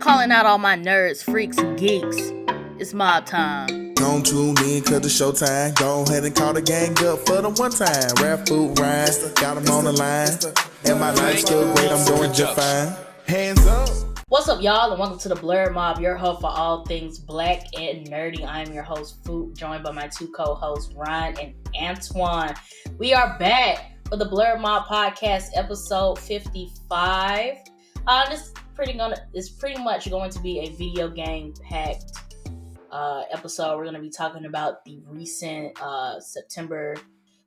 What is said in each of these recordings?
Calling out all my nerds, freaks, and geeks. It's mob time. Don't tune in cause it's showtime. Go ahead and call the gang up for the one time. Rap, Phoop, Ryun, got them on the line. And my life's still great, I'm doing just fine. Hands up. What's up, y'all, and welcome to the Blerd Mob, your host for all things black and nerdy. I am your host, Phoop, joined by my two co-hosts, Ryun and Antoine. We are back for the Blerd Mob podcast, episode 55. This is pretty much going to be a video game packed episode. We're going to be talking about the recent September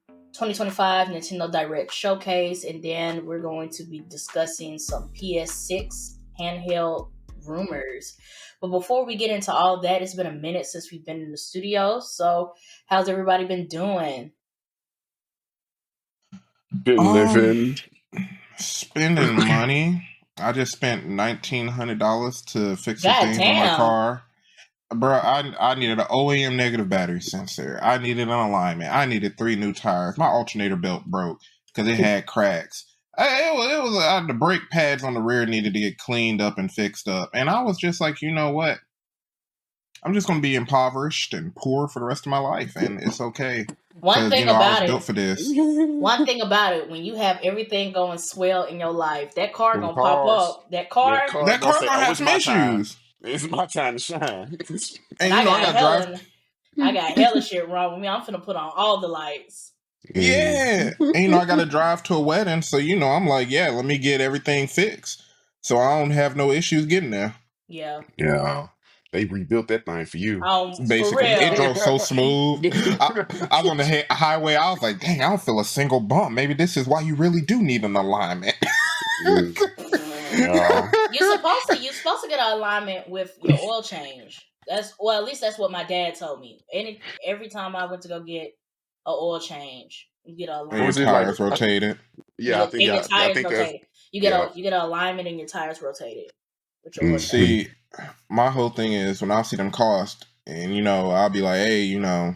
2025 Nintendo Direct Showcase, and then we're going to be discussing some PS6 handheld rumors. But before we get into all that, it's been a minute since we've been in the studio, so how's everybody been doing? Been living. Spending money. I just spent $1,900 to fix some God things on damn. my car. Bro, I needed an OEM negative battery sensor. I needed an alignment. I needed 3 new tires. My alternator belt broke because it had cracks. The brake pads on the rear needed to get cleaned up and fixed up. And I was just like, you know what? I'm just going to be impoverished and poor for the rest of my life. And it's okay. One thing I about was it, built for this. one thing about it, when you have everything going swell in your life, that car Them gonna cars. pop up. That car, That car say, going to have it's some my time. issues. It's my time to shine. And I you know, I got drive. hella shit wrong with me. I'm finna put on all the lights. Yeah. And you know, I got to drive to a wedding. So, you know, I'm like, yeah, let me get everything fixed. So I don't have no issues getting there. Yeah. Yeah. They rebuilt that thing for you. Basically, for real. it drove so smooth. I was on the highway. I was like, dang, I don't feel a single bump. Maybe this is why you really do need an alignment. Yeah. You're supposed to get an alignment with your oil change. At least that's what my dad told me. Every time I went to go get an oil change, you get an And alignment. your tires rotated. Yeah, I think your tires that's rotated. You get an alignment and your tires rotated with your oil change. See, my whole thing is when I see them cost, and you know, I'll be like, hey, you know,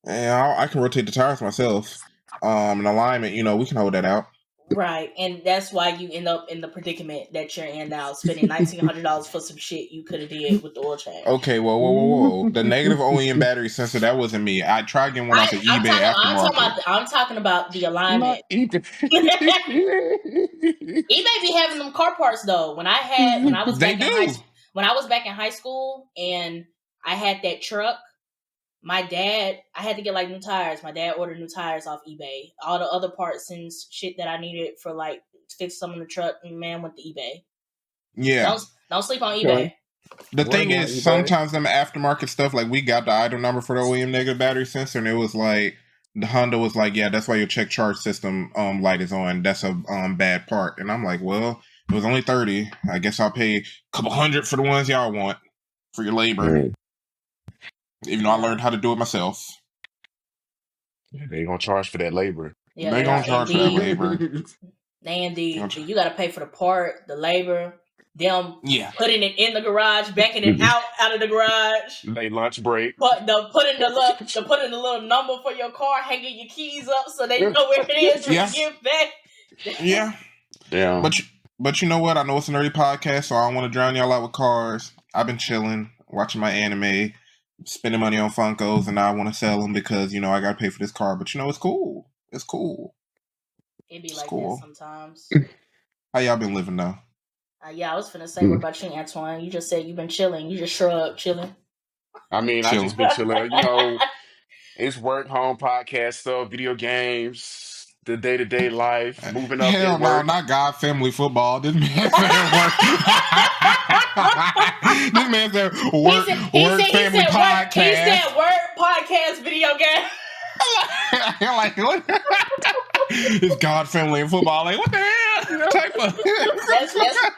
I can rotate the tires myself. An alignment, you know, we can hold that out. Right, and that's why you end up in the predicament that you're in now, spending $1,900 for some shit you could have did with the oil change. Okay, whoa. The negative OEM battery sensor, that wasn't me. I tried getting one off of eBay aftermarket. I'm talking about the alignment. eBay eBay be having them car parts though. When I was back in high school and I had that truck, I had to get like new tires. My dad ordered new tires off eBay. All the other parts and shit that I needed for like to fix some in the truck, man, went to eBay. Yeah. Don't sleep on eBay. The thing is, sometimes them aftermarket stuff, like we got the item number for the OEM negative battery sensor, and it was like the Honda was like, yeah, that's why your check charge system light is on. That's a bad part. And I'm like, well, it was only $30. I guess I'll pay a couple $100 for the ones y'all want for your labor. Even though I learned how to do it myself. They gonna charge for that labor. Yeah, they gonna charge for that labor. They indeed. You gotta pay for the part, the labor, them putting it in the garage, backing it out of the garage. They lunch break. Putting the little number for your car, hanging your keys up so they know where it is when you get back. Yeah. But you know what? I know it's a nerdy podcast, so I don't want to drown y'all out with cars. I've been chilling, watching my anime, spending money on Funkos, and now I want to sell them because, you know, I got to pay for this car. But, you know, it's cool. It's cool. It be like that sometimes. How y'all been living, though? I was finna say, what about you, Antoine? You just said you've been chilling. You just shrugged, chilling. I mean, I just been chilling. You know, it's work, home, podcast stuff, video games, the day-to-day life, moving up Hell at work. no, not God Family Football. This man said work. This man said work, family podcast. He said work, podcast, video game. Like, what? It's God, family, and football. Like, what the hell? Type of...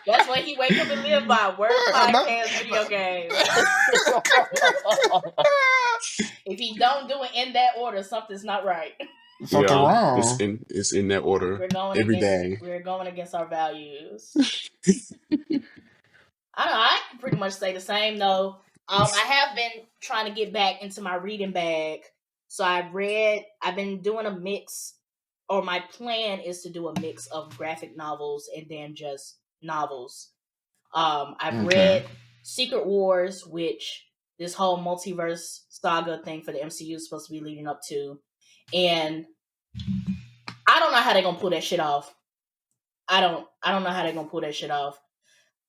That's what he wake up and live by. Work, podcast, video games. If he don't do it in that order, something's not right. Something wrong. It's in that order every day. We're going against our values. I don't know. I can pretty much say the same though. I have been trying to get back into my reading bag. So I've been doing a mix, or my plan is to do a mix of graphic novels and then just novels. I've Okay. read Secret Wars, which this whole multiverse saga thing for the MCU is supposed to be leading up to, and I don't know how they're gonna pull that shit off. I don't know how they're gonna pull that shit off.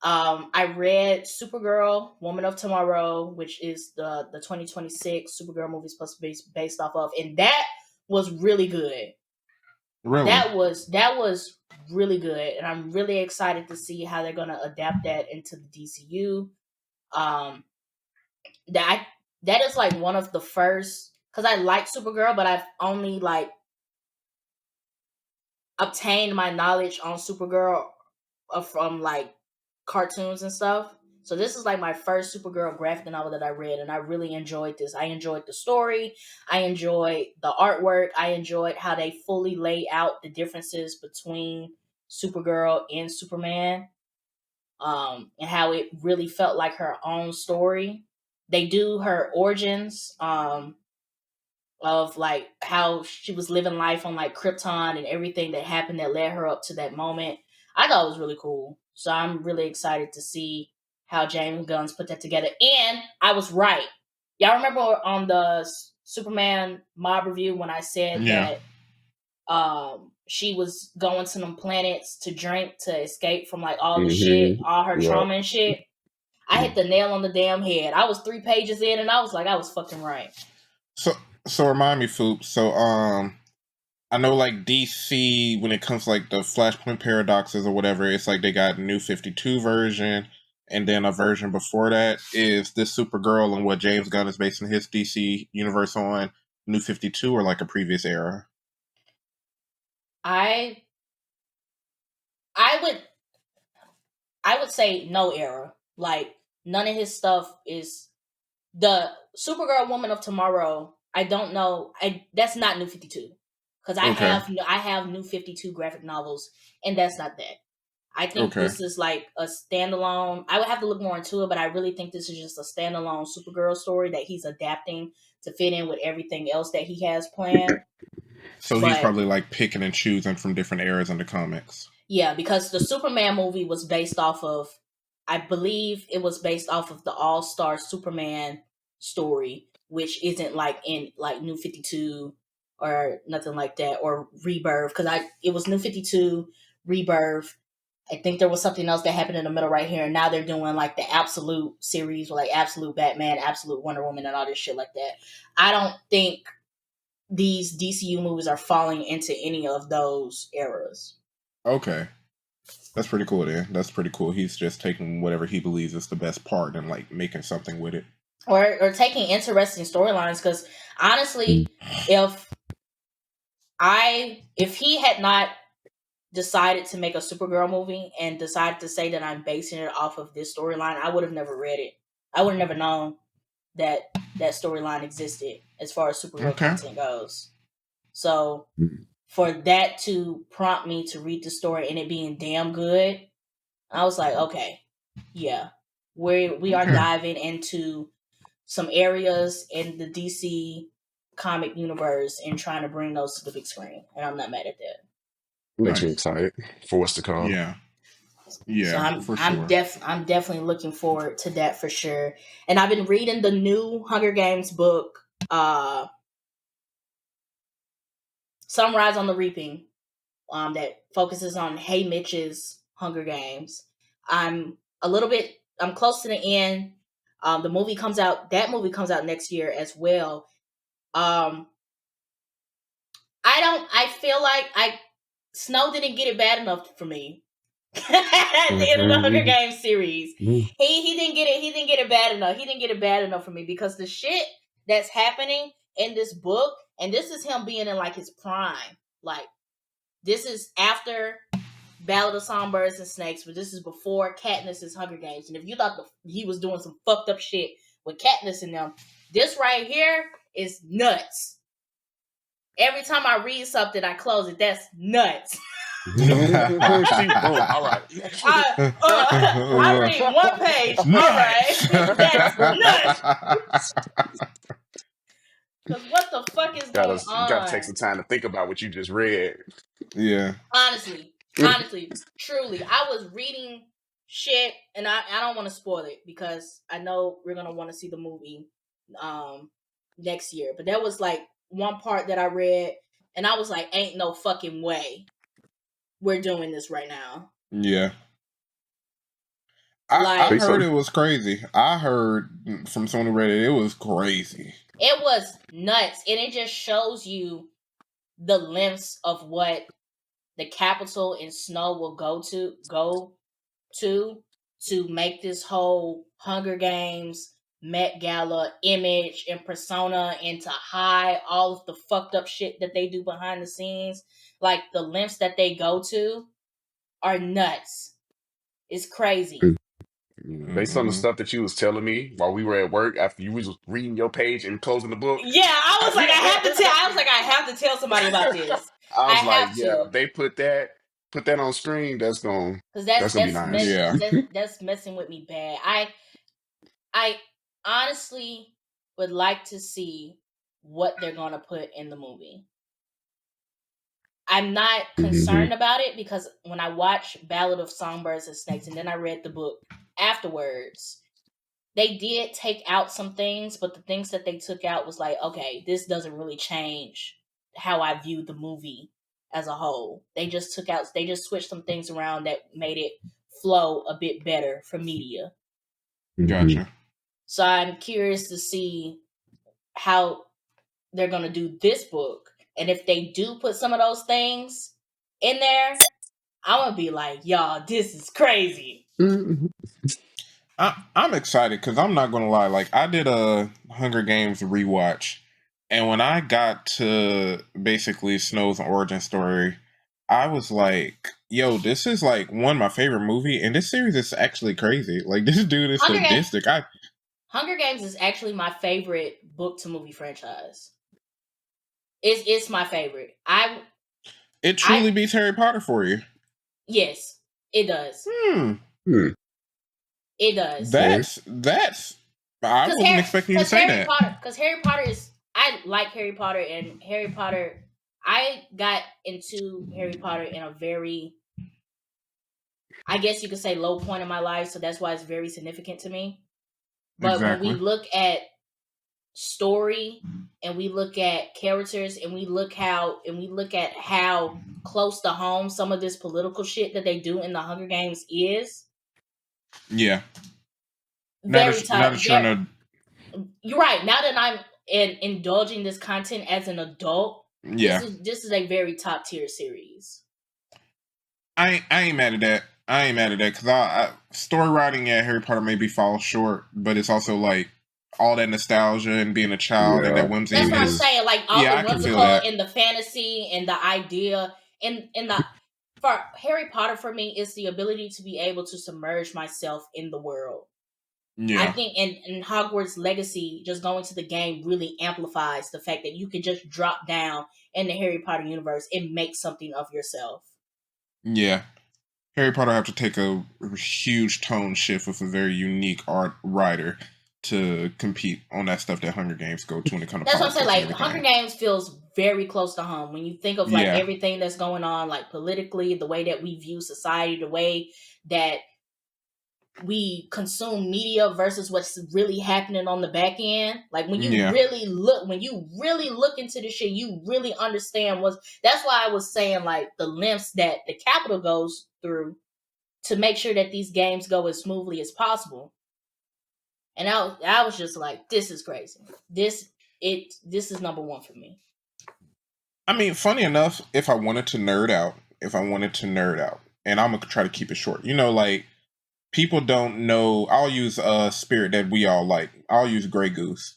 I read Supergirl, Woman of Tomorrow, which is the 2026 Supergirl movie supposed to be based off of, and that was really good. Really? That was really good, and I'm really excited to see how they're gonna adapt that into the DCU. Um, that is like one of the first, because I like Supergirl, but I've only like obtained my knowledge on Supergirl from like cartoons and stuff. So this is like my first Supergirl graphic novel that I read, and I really enjoyed this. I enjoyed the story. I enjoyed the artwork. I enjoyed how they fully lay out the differences between Supergirl and Superman, and how it really felt like her own story. They do her origins, of like how she was living life on like Krypton and everything that happened that led her up to that moment. I thought it was really cool. So I'm really excited to see how James Gunn's put that together. And I was right. Y'all remember on the Superman mob review when I said Yeah. that she was going to them planets to drink to escape from like all the shit, all her Yeah. trauma and shit? I hit the nail on the damn head. I was 3 pages in and I was like, I was fucking right. So remind me, Phoop. So I know like DC when it comes to like the Flashpoint paradoxes or whatever, it's like they got a new 52 version, and then a version before that is this Supergirl and what James Gunn is basing his DC universe on, New 52 or like a previous era. I would say no era. Like none of his stuff is the Supergirl Woman of Tomorrow. I don't know. That's not New 52 because Okay. I have New 52 graphic novels, and that's not that. I think Okay. this is like a standalone. I would have to look more into it, but I really think this is just a standalone Supergirl story that he's adapting to fit in with everything else that he has planned. So he's But probably like picking and choosing from different eras in the comics. yeah, because the Superman movie was based off of, I believe it was based off of the All Star Superman story, which isn't like in like New 52 or nothing like that, or Rebirth. Because it was New 52, Rebirth. I think there was something else that happened in the middle right here, and now they're doing like the Absolute series with like Absolute Batman, Absolute Wonder Woman, and all this shit like that. I don't think these DCU movies are falling into any of those eras. Okay. That's pretty cool then. That's pretty cool. He's just taking whatever he believes is the best part and like making something with it. Or taking interesting storylines, because honestly, if he had not decided to make a Supergirl movie and decided to say that I'm basing it off of this storyline, I would have never read it. I would have never known that storyline existed as far as Supergirl Okay. content goes. So for that to prompt me to read the story and it being damn good, I was like, okay, yeah, we are diving into some areas in the DC comic universe and trying to bring those to the big screen, and I'm not mad at that. Makes me Nice. excited for what's to come. Yeah. So Yeah, for I'm sure. definitely looking forward to that for sure. And I've been reading the new Hunger Games book, Sunrise on the Reaping, that focuses on Hey Mitch's Hunger Games. I'm close to the end. That movie comes out next year as well. I feel like Snow didn't get it bad enough for me. At the end of the Hunger Games series, he didn't get it bad enough. He didn't get it bad enough for me because the shit that's happening in this book, and this is him being in like his prime. Like this is after Ballad of Songbirds and Snakes, but this is before Katniss's Hunger Games. And if you thought he was doing some fucked up shit with Katniss in them, this right here is nuts. Every time I read something, I close it. That's nuts. All right. I read one page. All right. That's nuts. Because what the fuck is going Gotta take on? some time to think about what you just read. Yeah. Honestly, truly, I was reading shit, and I don't want to spoil it because I know we're gonna want to see the movie next year. But there was like one part that I read, and I was like, "Ain't no fucking way we're doing this right now." Yeah. I Like, heard it was crazy. I heard from Sony Reddit it was crazy. it was nuts, and it just shows you the lengths of what the Capitol and Snow will go to make this whole Hunger Games Met Gala image and persona and to hide all of the fucked up shit that they do behind the scenes. Like, the lengths that they go to are nuts. It's crazy. Based on the stuff that you was telling me while we were at work after you was reading your page and closing the book. Yeah, I was like, I have to tell somebody about this. I I was like, have yeah, to. if they put that on screen, that's gonna Because be nice. Yeah. that's messing with me bad. I honestly would like to see what they're gonna put in the movie. I'm not concerned about it because when I watched Ballad of Songbirds and Snakes and then I read the book afterwards, they did take out some things, but the things that they took out was like, okay, this doesn't really change how I view the movie as a whole. They just switched some things around that made it flow a bit better for media. Gotcha. So I'm curious to see how they're going to do this book. And if they do put some of those things in there, I'm going to be like, y'all, this is crazy. I'm excited because I'm not going to lie. Like, I did a Hunger Games rewatch. And when I got to basically Snow's origin story, I was like, yo, this is like one of my favorite movie. And this series is actually crazy. Like, this dude is sadistic. Hunger Games is actually my favorite book to movie franchise. It's my favorite. It truly beats Harry Potter for you. Yes, it does. It does. That's. I wasn't expecting you to say that. Because Harry Potter is. I like Harry Potter, and Harry Potter. I got into Harry Potter in a very, I guess you could say, low point in my life, so that's why it's very significant to me. But when we look at story and we look at characters and we look at how close to home some of this political shit that they do in the Hunger Games is. Yeah. Very tough. You're right. Now that I'm indulging this content as an adult, this is a very top tier series. I ain't mad at that. Because story writing at Harry Potter maybe falls short, but it's also like all that nostalgia and being a child and that whimsy. That's what I'm saying. Like all the whimsical and the fantasy and the idea and the for Harry Potter for me is the ability to be able to submerge myself in the world. Yeah. I think in Hogwarts Legacy, just going to the game really amplifies the fact that you can just drop down in the Harry Potter universe and make something of yourself. Yeah. Harry Potter have to take a huge tone shift with a very unique art writer to compete on that stuff that Hunger Games go to when it comes to That's what I'm saying. Like Hunger Games feels very close to home when you think of like everything that's going on, like politically, the way that we view society, the way that we consume media versus what's really happening on the back end. Like when you really look into this shit, you really understand that's why I was saying like the lengths that the Capitol goes through to make sure that these games go as smoothly as possible. And I was just like, this is crazy. This is number one for me. I mean, funny enough, if I wanted to nerd out, and I'm gonna try to keep it short. You know, like people don't know. I'll use a spirit that we all like. I'll use Grey Goose.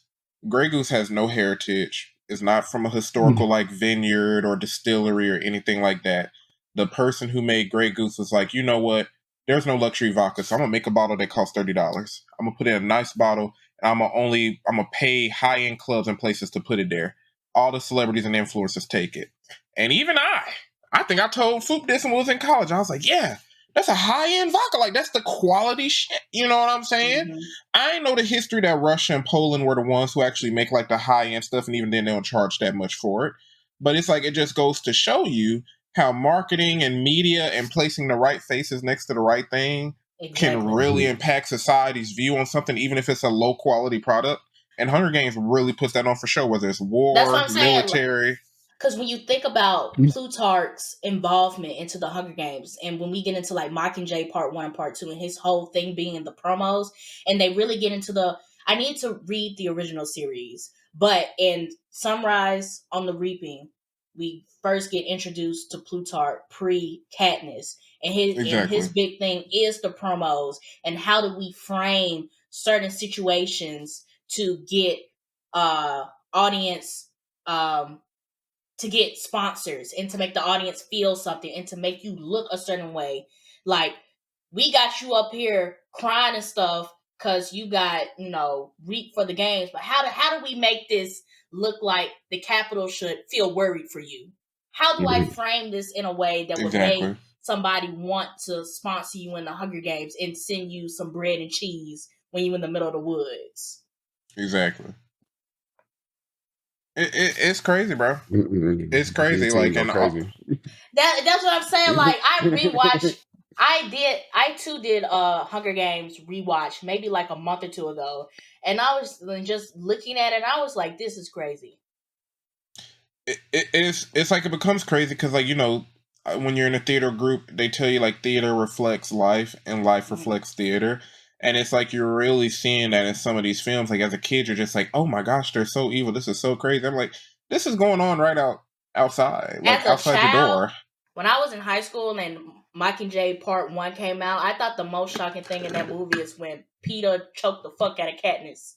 Grey Goose has no heritage. It's not from a historical like vineyard or distillery or anything like that. The person who made Grey Goose was like, you know what? There's no luxury vodka, so I'm gonna make a bottle that costs $30. I'm gonna put in a nice bottle, and I'm gonna pay high-end clubs and places to put it there. All the celebrities and influencers take it. And even I think I told Phoop this when we was in college. I was like, yeah, that's a high-end vodka. Like, that's the quality shit. You know what I'm saying? Mm-hmm. I ain't know the history that Russia and Poland were the ones who actually make, like, the high-end stuff, and even then they don't charge that much for it. But it's like, it just goes to show you how marketing and media and placing the right faces next to the right thing can really impact society's view on something, even if it's a low quality product. And Hunger Games really puts that on for show, whether it's war, military. Because when you think about Plutarch's involvement into the Hunger Games, and when we get into like Mockingjay Part 1 and Part 2, and his whole thing being in the promos, and they really get into I need to read the original series, but in Sunrise on the Reaping, we first get introduced to Plutarch pre-Katniss, and his big thing is the promos, and how do we frame certain situations to get audience to get sponsors and to make the audience feel something and to make you look a certain way. Like, we got you up here crying and stuff because you got, reap for the games, but how do we make this look like the Capitol should feel worried for you? How do I frame this in a way that would make somebody want to sponsor you in the Hunger Games and send you some bread and cheese when you're in the middle of the woods? Exactly. It's crazy, bro. It's crazy. Like, and crazy. That's what I'm saying. Like, I rewatched. I too did Hunger Games rewatch maybe like a month or two ago, and I was just looking at it, and I was like, "This is crazy." It's like it becomes crazy because, like, when you're in a theater group, they tell you like theater reflects life and life reflects theater. And it's like you're really seeing that in some of these films. Like, as a kid, you're just like, oh my gosh, they're so evil. This is so crazy. I'm like, this is going on right outside. Like, outside your door. When I was in high school and Mockingjay Part 1 came out, I thought the most shocking thing in that movie is when Peter choked the fuck out of Katniss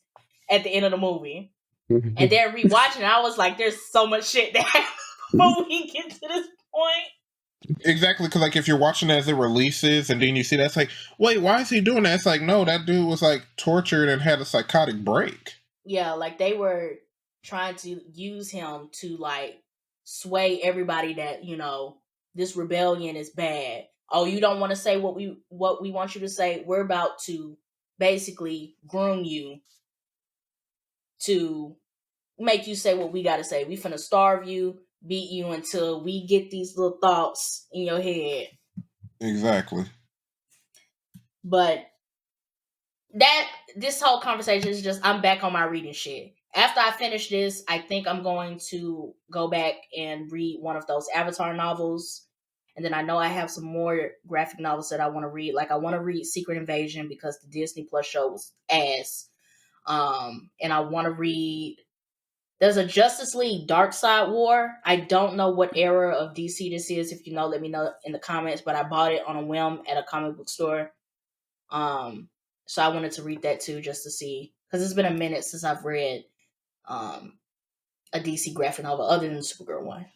at the end of the movie. And then rewatching it, I was like, there's so much shit that happened before we get to this point. Exactly, because like if you're watching it as it releases and then you see that's like, wait, why is he doing that? It's like, no, that dude was like tortured and had a psychotic break. Yeah, like they were trying to use him to like sway everybody that, this rebellion is bad. Oh, you don't want to say what we want you to say? We're about to basically groom you to make you say what we got to say. We finna starve you, beat you until we get these little thoughts in your head. Exactly. But this whole conversation is just, I'm back on my reading shit. After I finish this, I think I'm going to go back and read one of those Avatar novels. And then I know I have some more graphic novels that I want to read. Like, I want to read Secret Invasion because the Disney Plus show was ass. And I want to read... There's a Justice League Dark Side War. I don't know what era of DC this is. If you know, let me know in the comments. But I bought it on a whim at a comic book store. So I wanted to read that too, just to see. Because it's been a minute since I've read a DC graphic novel other than the Supergirl one.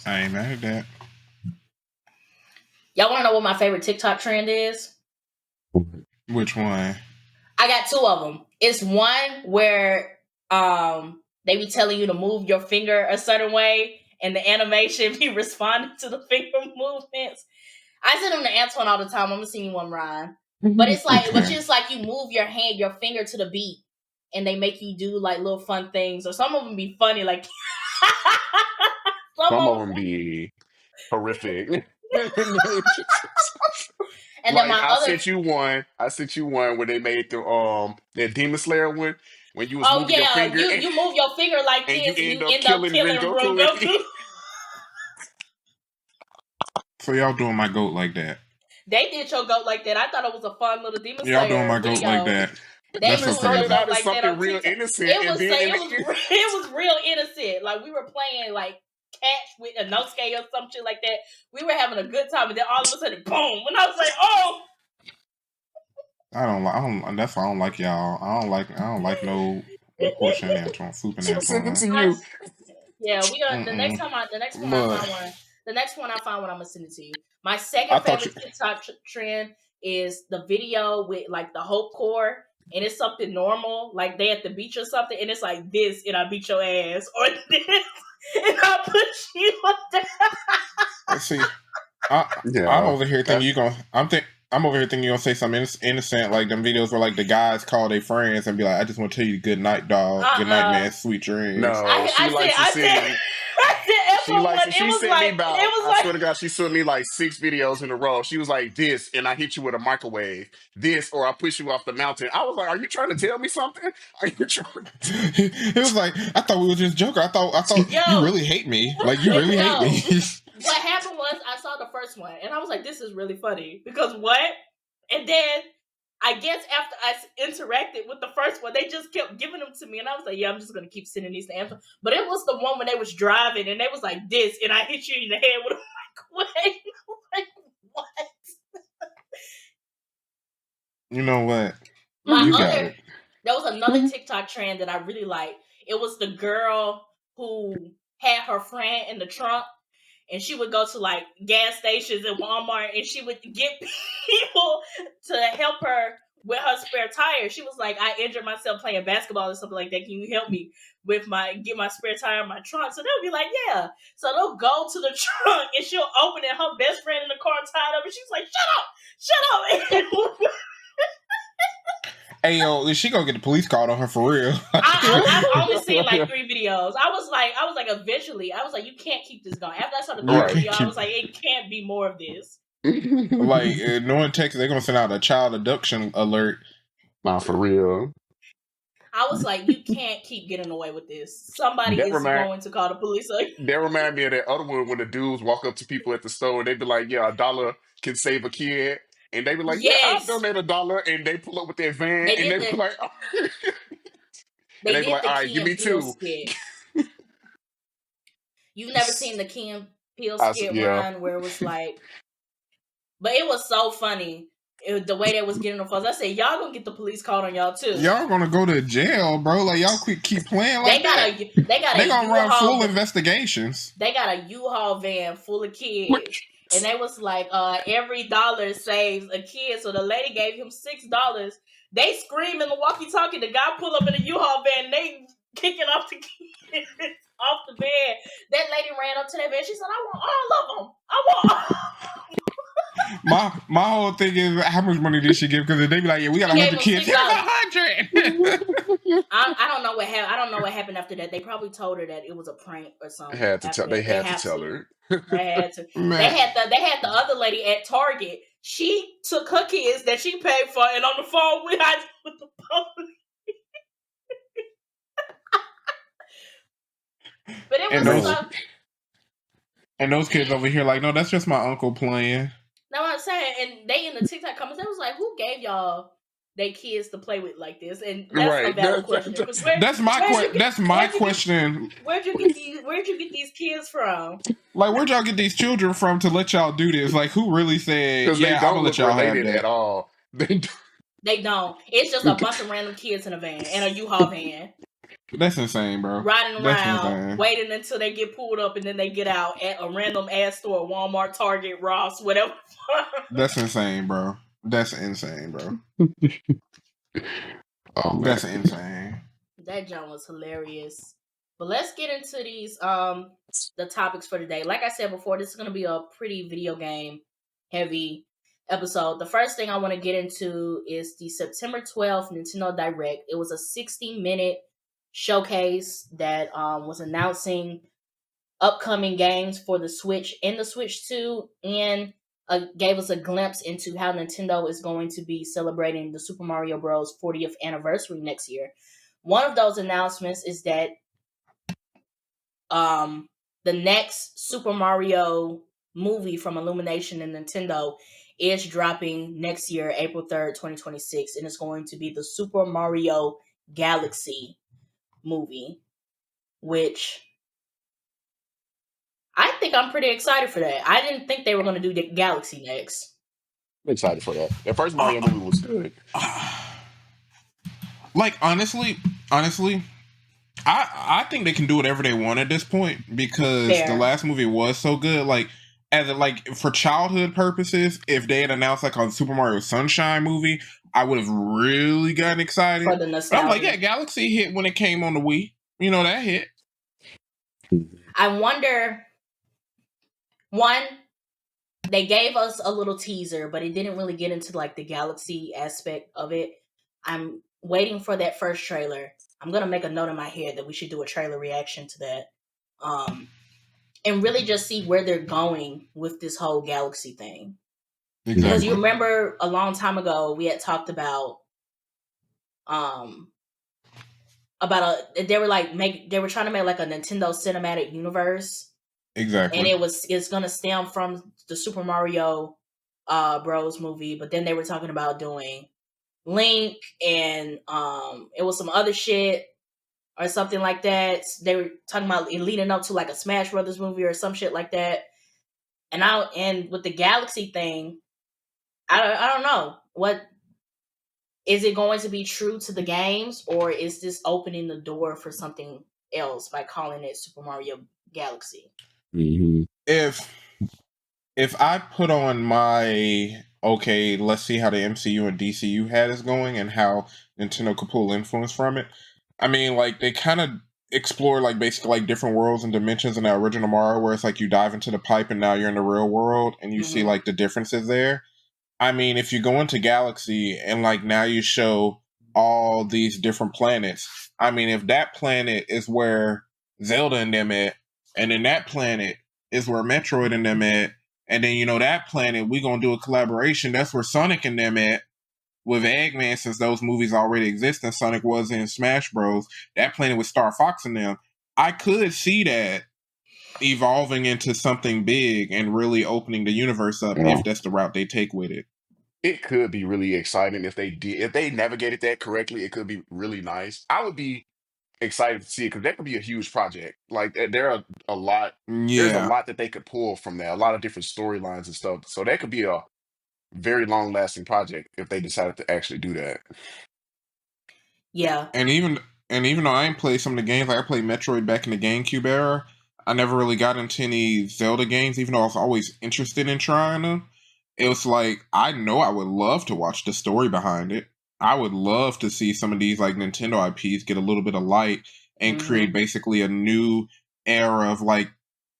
I ain't mad at that. Y'all want to know what my favorite TikTok trend is? Which one? I got two of them. It's one where they be telling you to move your finger a certain way, and the animation be responding to the finger movements. I send them to Antoine all the time. I'm gonna send you one, Ryan. But it's like, but just like you move your finger to the beat, and they make you do like little fun things. Or some of them be funny, like some of them be horrific. And like, then I sent you one where they made that Demon Slayer one when you was moving your finger. You move your finger like and this, you and you end up killing Rengoku. So y'all doing my goat like that? They did your goat like that. I thought it was a fun little Demon Slayer. Y'all doing my goat like that? They started out as something real innocent. It was real innocent. Like, we were playing like catch with a Nosuke or some shit like that. We were having a good time, and then all of a sudden, boom! And I was like, oh. That's why I don't like y'all. I don't like no portion of Antoine, Phoop and Antoine. To you. Yeah, we got the next one I find one, I'm gonna send it to you. My second favorite TikTok trend is the video with like the Hope Corps, and it's something normal, like they at the beach or something, and it's like this, and I beat your ass, or this, and I push you down. See, I'm over here thinking I'm over here thinking you're gonna say something innocent, like them videos where like the guys call their friends and be like, I just want to tell you good night, dog. Good night, man. Sweet dreams. No, I said She sent me about, I swear to God, she sent me like 6 videos in a row. She was like, this, and I hit you with a microwave. This, or I push you off the mountain. I was like, are you trying to tell me something? Are you trying to... It was like, I thought we were just joking. I thought Yo, you really hate me. Like, you really hate me. What happened was I saw the first one and I was like, this is really funny because what? And then I guess after I interacted with the first one, they just kept giving them to me, and I was like, "Yeah, I'm just gonna keep sending these to Antoine." But it was the one when they was driving, and they was like this, and I hit you in the head with a microwave. Like what? You know what? There was another TikTok trend that I really liked. It was the girl who had her friend in the trunk, and she would go to like gas stations and Walmart, and she would get people to help her with her spare tire. She was like, I injured myself playing basketball or something like that. Can you help me with get my spare tire in my trunk? So they'll be like, yeah. So they'll go to the trunk and she'll open it. Her best friend in the car tied up, and she's like, shut up. Hey, yo, is she gonna get the police called on her for real? I've only seen like 3 videos. I was like, eventually, I was like, you can't keep this going. After I saw the 3rd video, I was like, it can't be more of this. Like, knowing Texas, they're gonna send out a child abduction alert. Nah, for real. I was like, you can't keep getting away with this. Somebody is going to call the police. That remind me of that other one when the dudes walk up to people at the store and they be like, yeah, $1 can save a kid. And they be like, yeah, I'll donate $1. And they pull up with their van and they be like, oh. And they be like, all right, give me 2. You've never seen the Key and Peele skit run where it was like, but it was so funny. The way they was getting the phones. I said, y'all gonna get the police called on y'all too. Y'all gonna go to jail, bro. Like, y'all keep playing like that. They gonna run full investigations. They got a U-Haul van full of kids. And they was like, every dollar saves a kid. So the lady gave him $6. They scream in the walkie-talkie. The guy pull up in a U-Haul van. And they kicking off the kids off the bed. That lady ran up to that van. She said, I want all of them. I want all. My whole thing is, how much money did she give? Because they be like, yeah, we got 100 kids. Here's 100. I don't know what happened. I don't know what happened after that. They probably told her that it was a prank or something. They had to tell her. They had to. They had the other lady at Target. She took her kids that she paid for and on the phone with the police. But it was and those kids over here like, no, that's just my uncle playing. Know what I'm saying? And they in the TikTok comments, they was like, who gave y'all they kids to play with like this? And that's a valid question. That's my question. Where'd you get these kids from? Like, where'd y'all get these children from to let y'all do this? Like, who really said, yeah, I'm gonna let y'all have that? At all. They don't. It's just a bunch of random kids in a van, and a U-Haul van. That's insane, bro. Riding around, waiting until they get pulled up, and then they get out at a random ass store, Walmart, Target, Ross, whatever. That's insane, bro. That's insane, bro. That's insane. That John was hilarious. But let's get into these the topics for today. Like I said before, this is going to be a pretty video game heavy episode. The first thing I want to get into is the September 12th Nintendo Direct. It was a 60-minute showcase that was announcing upcoming games for the Switch and the Switch 2, and gave us a glimpse into how Nintendo is going to be celebrating the Super Mario Bros. 40th anniversary next year. One of those announcements is that the next Super Mario movie from Illumination and Nintendo is dropping next year, April 3rd, 2026, and it's going to be the Super Mario Galaxy movie, which I think I'm pretty excited for that. I didn't think they were going to do the Galaxy next. I'm excited for that. The first Mario movie was good. Like, honestly, I think they can do whatever they want at this point because the last movie was so good. Like, for childhood purposes, if they had announced like a Super Mario Sunshine movie, I would have really gotten excited. For the nostalgia. I'm like, yeah, Galaxy hit when it came on the Wii. You know, that hit. I wonder. One, they gave us a little teaser, but it didn't really get into like the Galaxy aspect of it. I'm waiting for that first trailer. I'm gonna make a note in my head that we should do a trailer reaction to that. and really just see where they're going with this whole galaxy thing. Exactly. Because you remember a long time ago we had talked about they were trying to make like a Nintendo cinematic universe. Exactly. And it's gonna stem from the Super Mario Bros movie, but then they were talking about doing Link and it was some other shit or something like that. They were talking about it leading up to like a Smash Brothers movie or some shit like that. And with the Galaxy thing, I don't know. What is it going to be true to the games, or is this opening the door for something else by calling it Super Mario Galaxy? Mm-hmm. If I put on my okay, let's see how the MCU and DCU had is going and how Nintendo could pull influence from it. I mean, like they kind of explore like basically like different worlds and dimensions in the original Mario, where it's like you dive into the pipe and now you're in the real world and you see like the differences there. I mean, if you go into Galaxy and like now you show all these different planets, I mean, if that planet is where Zelda and them at, and then that planet is where Metroid and them at, and then you know that planet we gonna do a collaboration. That's where Sonic and them at with Eggman, since those movies already exist and Sonic was in Smash Bros. That planet with Star Fox and them. I could see that evolving into something big and really opening the universe up if that's the route they take with it. It could be really exciting if they navigated that correctly. It could be really nice. I would be excited to see it because that could be a huge project. Like there are a lot. There's a Yeah. lot that they could pull from that. A lot of different storylines and stuff. So that could be a very long lasting project if they decided to actually do that. Yeah. And even though I ain't played some of the games, like I played Metroid back in the GameCube era, I never really got into any Zelda games, even though I was always interested in trying them. It was like I know I would love to watch the story behind it. I would love to see some of these like Nintendo IPs get a little bit of light and create basically a new era of like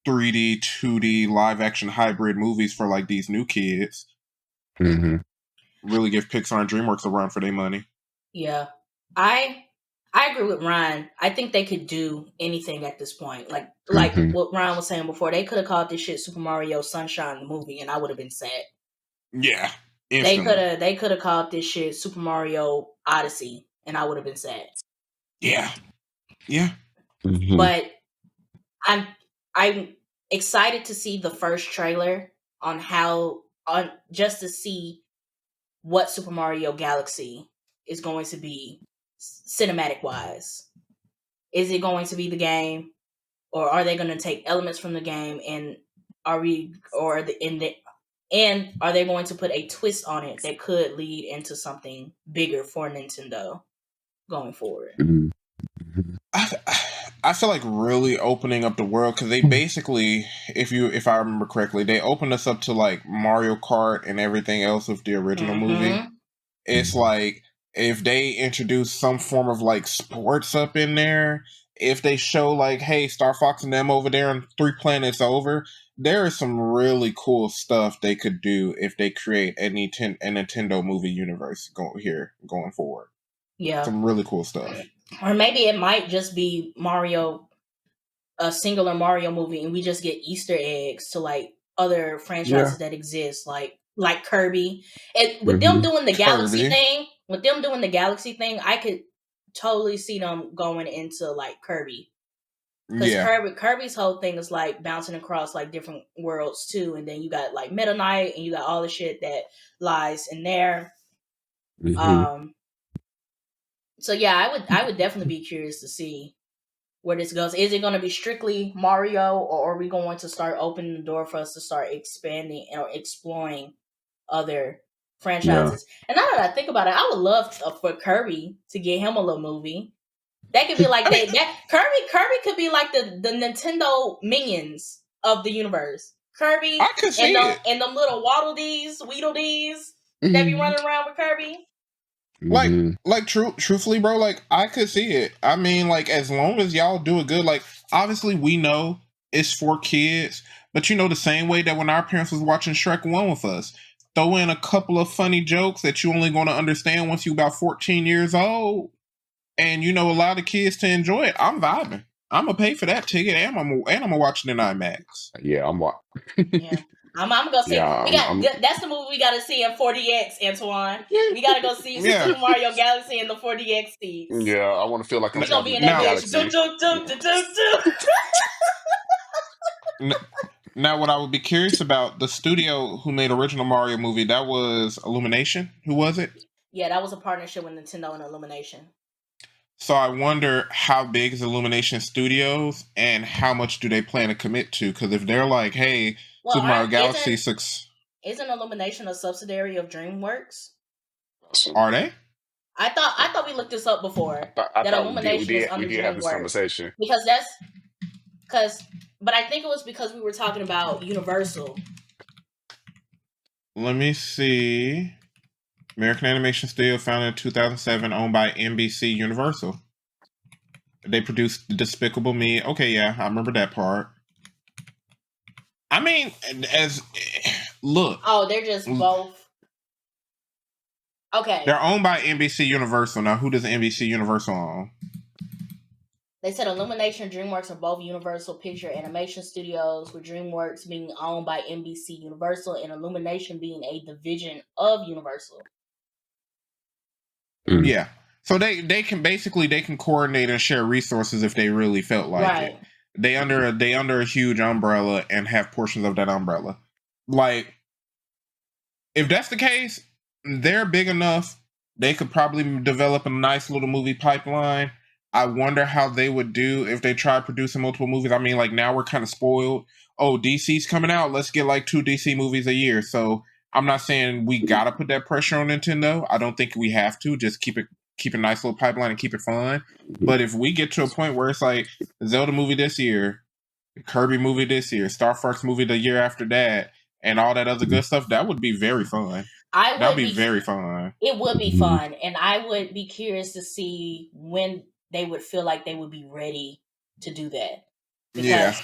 3D, 2D live action hybrid movies for like these new kids. Mm-hmm. Really give Pixar and DreamWorks a run for their money. Yeah. I agree with Ryan. I think they could do anything at this point. Like what Ryan was saying before, they could have called this shit Super Mario Sunshine the movie, and I would have been sad. Yeah, instantly. They could have called this shit Super Mario Odyssey, and I would have been sad. Yeah. But I'm excited to see the first trailer on just to see what Super Mario Galaxy is going to be cinematic wise. Is it going to be the game, or are they going to take elements from the game, and are they going to put a twist on it that could lead into something bigger for Nintendo going forward? I feel like really opening up the world, because they basically, if I remember correctly, they opened us up to like Mario Kart and everything else with the original movie. It's like if they introduce some form of like sports up in there, if they show like, hey, Star Fox and them over there and 3 planets over, there is some really cool stuff they could do if they create a Nintendo movie universe going forward. Yeah, some really cool stuff. Or maybe it might just be a singular Mario movie, and we just get Easter eggs to like other franchises that exist, like Kirby. And with them doing the Galaxy thing, I could totally see them going into like Kirby. Because Kirby's whole thing is like bouncing across like different worlds too, and then you got like Meta Knight, and you got all the shit that lies in there. So yeah, I would definitely be curious to see where this goes. Is it going to be strictly Mario, or are we going to start opening the door for us to start expanding or exploring other franchises? And now that I think about it, I would love for Kirby to get him a little movie. That could be like that. Kirby could be like the Nintendo minions of the universe. Kirby I could see it. And them little Waddle Dees, Weedle Dees that be running around with Kirby. Like truthfully, bro, like I could see it. I mean, like as long as y'all do it good, like obviously we know it's for kids, but you know the same way that when our parents was watching Shrek 1 with us, throw in a couple of funny jokes that you only going to understand once you about 14 years old, and you know allow the kids to enjoy it. I'm vibing. I'm gonna pay for that ticket, and I'm gonna watch it in IMAX. Yeah, Yeah. I'm gonna see. That's the movie we gotta see in 4DX, Antoine. We gotta go see Super Mario Galaxy in the 4DX seats. Yeah, I want to feel like I'm gonna be in that bitch. Now, what I would be curious about, the studio who made original Mario movie, that was Illumination. Who was it? Yeah, that was a partnership with Nintendo and Illumination. So I wonder how big is Illumination Studios and how much do they plan to commit to? Because if they're like, hey, Super Mario Galaxy 6... Isn't Illumination a subsidiary of DreamWorks? Are they? I thought we looked this up before. That Illumination is under DreamWorks. We did have this conversation. But I think it was because we were talking about Universal. Let me see. American Animation Studio, founded in 2007, owned by NBC Universal. They produced Despicable Me. Okay, yeah, I remember that part. I mean, look. Oh, they're just both. Okay. They're owned by NBC Universal. Now, who does NBC Universal own? They said Illumination and DreamWorks are both Universal Picture Animation Studios, with DreamWorks being owned by NBC Universal and Illumination being a division of Universal. Yeah. So they can coordinate and share resources if they really felt like it. They under a huge umbrella and have portions of that umbrella. Like, if that's the case, they're big enough. They could probably develop a nice little movie pipeline. I wonder how they would do if they try producing multiple movies. I mean, like, now we're kind of spoiled. Oh, DC's coming out. Let's get like 2 DC movies a year. So I'm not saying we gotta put that pressure on Nintendo. I don't think we have to. Just keep a nice little pipeline and keep it fun. But if we get to a point where it's like Zelda movie this year, Kirby movie this year, Star Fox movie the year after that, and all that other good stuff, that would be very fun. That would be very fun. It would be fun, and I would be curious to see when they would feel like they would be ready to do that. Because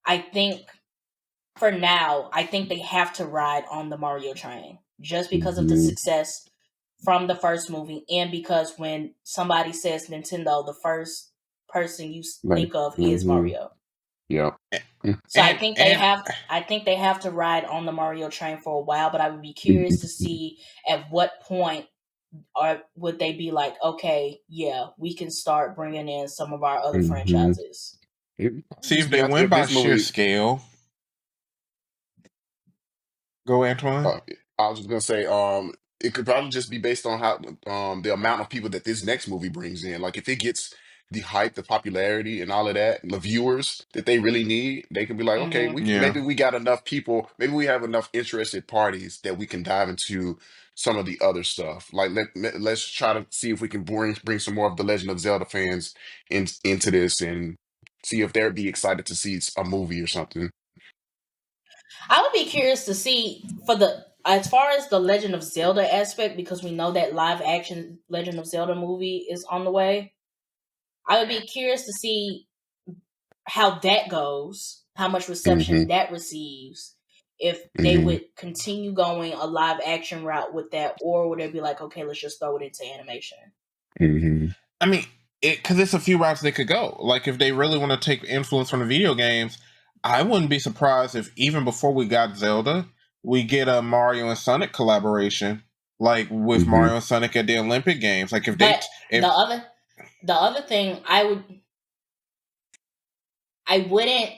I think for now, I think they have to ride on the Mario train just because of the success from the first movie, and because when somebody says Nintendo, the first person you think of is Mario. Yeah. So I think they have to ride on the Mario train for a while, but I would be curious to see at what point or would they be like, okay, yeah, we can start bringing in some of our other franchises. See, if they went by sheer scale. Go, Antoine. I was just gonna say, it could probably just be based on how the amount of people that this next movie brings in. Like, if it gets the hype, the popularity, and all of that, and the viewers that they really need, they can be like, okay, maybe we got enough people, maybe we have enough interested parties that we can dive into some of the other stuff. Like, let's try to see if we can bring some more of the Legend of Zelda fans into this and see if they'd be excited to see a movie or something. I would be curious to see as far as the Legend of Zelda aspect, because we know that live action Legend of Zelda movie is on the way. I would be curious to see how that goes, how much reception that receives, if they would continue going a live action route with that, or would they be like, okay, let's just throw it into animation? I mean, because it's a few routes they could go. Like, if they really want to take influence from the video games, I wouldn't be surprised if even before we got Zelda, we get a Mario and Sonic collaboration, like with Mario and Sonic at the Olympic Games. Like, the other thing, I wouldn't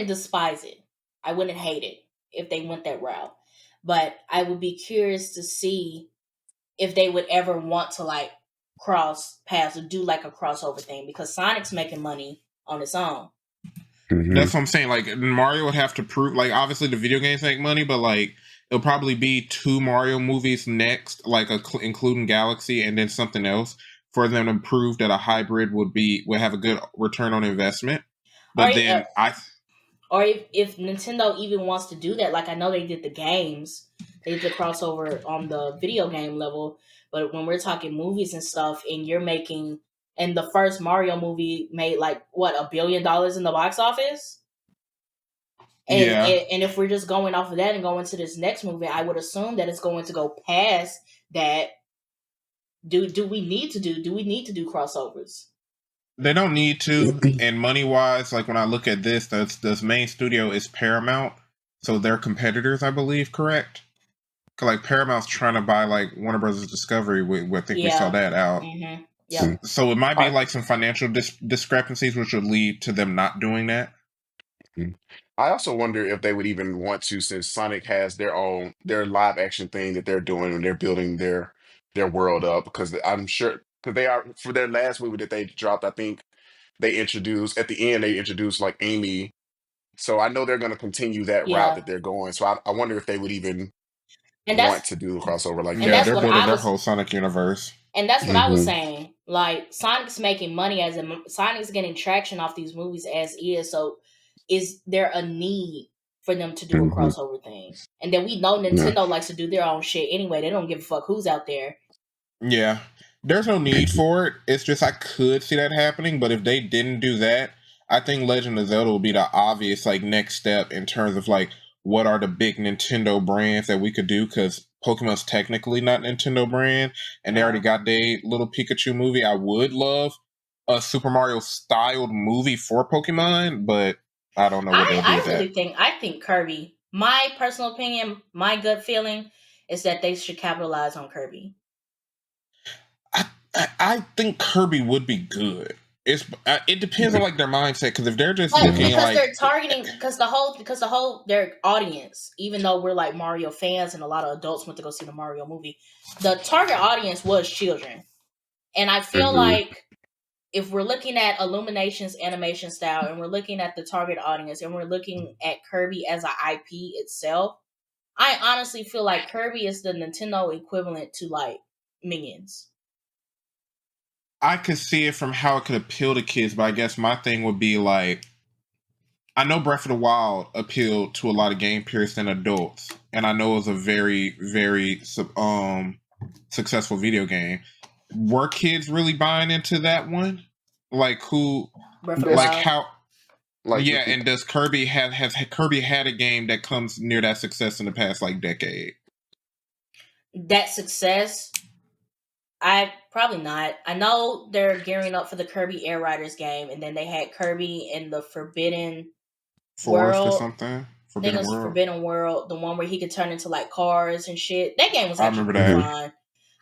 despise it. I wouldn't hate it if they went that route. But I would be curious to see if they would ever want to like cross paths or do like a crossover thing, because Sonic's making money on its own. That's what I'm saying. Like, Mario would have to prove, like, obviously the video games make money, but like it'll probably be 2 Mario movies next, like including Galaxy, and then something else for them to prove that a hybrid would have a good return on investment. But or if Nintendo even wants to do that, like I know they did the games, they did the crossover on the video game level, but when we're talking movies and stuff, and you're making, and the first Mario movie made like what, $1 billion in the box office, and if we're just going off of that and going to this next movie, I would assume that it's going to go past that Do we need to do crossovers? They don't need to. And money wise, like when I look at this main studio is Paramount, so they're competitors, I believe. Correct? Like Paramount's trying to buy like Warner Brothers Discovery. I think we saw that out. Mm-hmm. Yeah. So it might be like some financial discrepancies, which would lead to them not doing that. I also wonder if they would even want to, since Sonic has their live action thing that they're doing and they're building their world up. Because I'm sure, because they are, for their last movie that they dropped, I think they introduced at the end, they introduced like Amy. So I know they're going to continue that route that they're going. So I wonder if they would even want to do a crossover like that. Yeah, they're building their whole Sonic universe. And that's what I was saying. Like, Sonic's making money Sonic's getting traction off these movies as is. So is there a need for them to do a crossover thing? And then we know Nintendo likes to do their own shit anyway. They don't give a fuck who's out there. Yeah. There's no need for it. It's just I could see that happening, but if they didn't do that, I think Legend of Zelda will be the obvious like next step in terms of like what are the big Nintendo brands that we could do, because Pokemon's technically not Nintendo brand, and they already got their little Pikachu movie. I would love a Super Mario styled movie for Pokemon, but I don't know what they'll do with that. I think Kirby, my personal opinion, my gut feeling is that they should capitalize on Kirby. I think Kirby would be good. It depends on like their mindset, because if they're just looking like they're targeting because the whole their audience, even though we're like Mario fans and a lot of adults went to go see the Mario movie, the target audience was children, and I feel like if we're looking at Illumination's animation style and we're looking at the target audience and we're looking at Kirby as an IP itself, I honestly feel like Kirby is the Nintendo equivalent to like Minions. I could see it from how it could appeal to kids, but I guess my thing would be like, I know Breath of the Wild appealed to a lot of game purists and adults, and I know it was a very, very successful video game. Were kids really buying into that one? Like who? Like how? Like, yeah, and does Kirby has Kirby had a game that comes near that success in the past like decade? That success, I probably not. I know they're gearing up for the Kirby Air Riders game, and then they had Kirby in the Forbidden Forest or something. Forbidden World, the one where he could turn into like cars and shit. That game was actually pretty fun.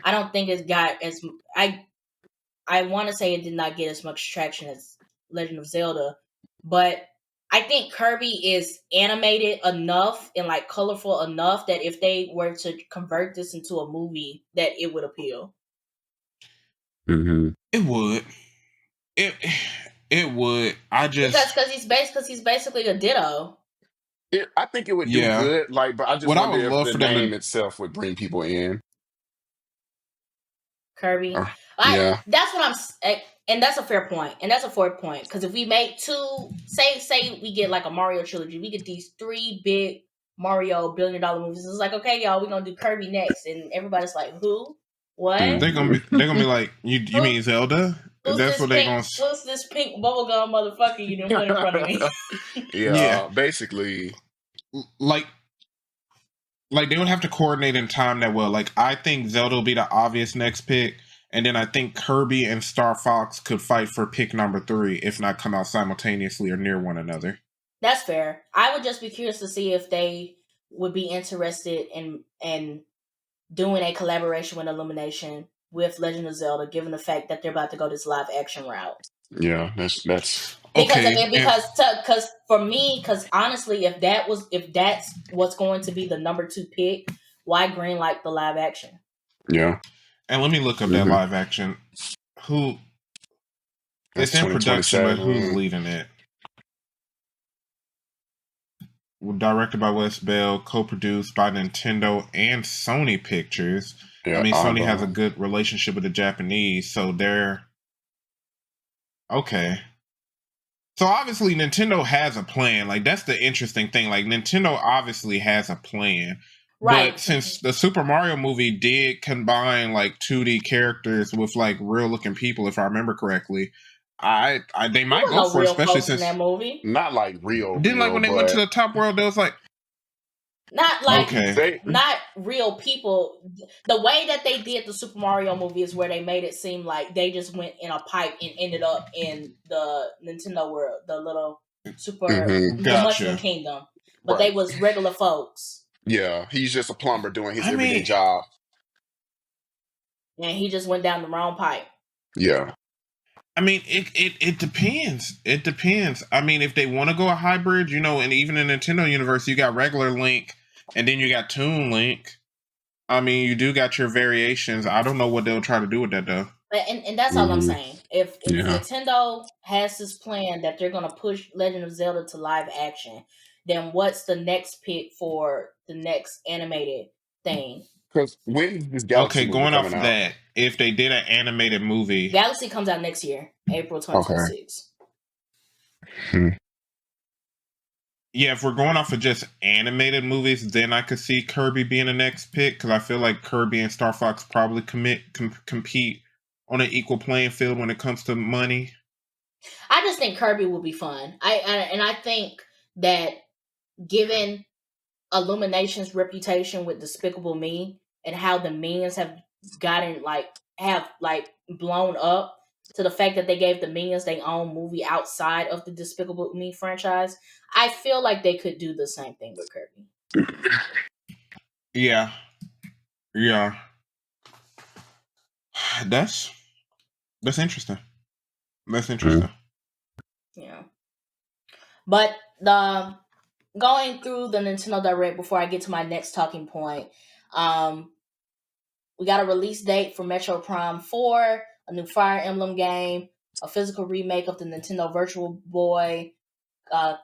I don't think it got as I want to say it did not get as much traction as Legend of Zelda, but I think Kirby is animated enough and like colorful enough that if they were to convert this into a movie, that it would appeal. It would. It would. I just because he's basically a Ditto. I think it would do good. Like, but I just wonder if the name itself would bring people in. Kirby. That's what and that's a fair point. And that's a fair point. Because if we make two, say we get like a Mario trilogy, we get these 3 big Mario billion-dollar movies. It's like, okay, y'all, we're gonna do Kirby next, and everybody's like, who? What? They're gonna be like, you mean Zelda? That's what they're gonna. Who's this pink bubblegum motherfucker you didn't put in front of me? Yeah, basically, like they would have to coordinate and time that well. Like, I think Zelda will be the obvious next pick, and then I think Kirby and Star Fox could fight for pick number 3, if not come out simultaneously or near one another. That's fair. I would just be curious to see if they would be interested in doing a collaboration with Illumination with Legend of Zelda, given the fact that they're about to go this live action route. Yeah, that's because for me, because honestly, if that's what's going to be the number 2 pick, why greenlight the live action? Yeah, and let me look up that live action. Who? It's in production, but who's leading it? Directed by Wes Bell, co-produced by Nintendo and Sony Pictures. Yeah, I mean, Sony has a good relationship with the Japanese, so they're okay. So obviously Nintendo has a plan. Like, that's the interesting thing. Like, Nintendo obviously has a plan. Right. But since the Super Mario movie did combine like 2D characters with like real looking people, if I remember correctly, they might go for it, especially since that movie. Not like real. Didn't like when they went to the top world, there was like Not like Okay. not real people. The way that they did the Super Mario movie is where they made it seem like they just went in a pipe and ended up in the Nintendo world, the little the Mushroom Gotcha. Kingdom. But they Right. was regular folks. Yeah, he's just a plumber doing his I everyday mean, job. And he just went down the wrong pipe. Yeah. it depends. It depends. I mean, if they want to go a hybrid, and even in Nintendo universe, you got regular Link, and then you got Toon Link. I mean, you do got your variations. I don't know what they'll try to do with that though. And that's all I'm saying. If Yeah. Nintendo has this plan that they're gonna push Legend of Zelda to live action, then what's the next pick for the next animated thing? Because when is this Galaxy Okay, movie going off coming of out? that, if they did an animated movie, Galaxy comes out next year, April Okay. 2026. yeah, if we're going off of just animated movies, then I could see Kirby being the next pick because I feel like Kirby and Star Fox probably compete on an equal playing field when it comes to money. I just think Kirby will be fun. I think that given Illumination's reputation with Despicable Me and how the Minions have blown up to the fact that they gave the Minions their own movie outside of the Despicable Me franchise, I feel like they could do the same thing with Kirby. Yeah. That's interesting. That's interesting. Yeah. But going through the Nintendo Direct before I get to my next talking point, we got a release date for Metro Prime 4, a new Fire Emblem game, a physical remake of the Nintendo Virtual Boy,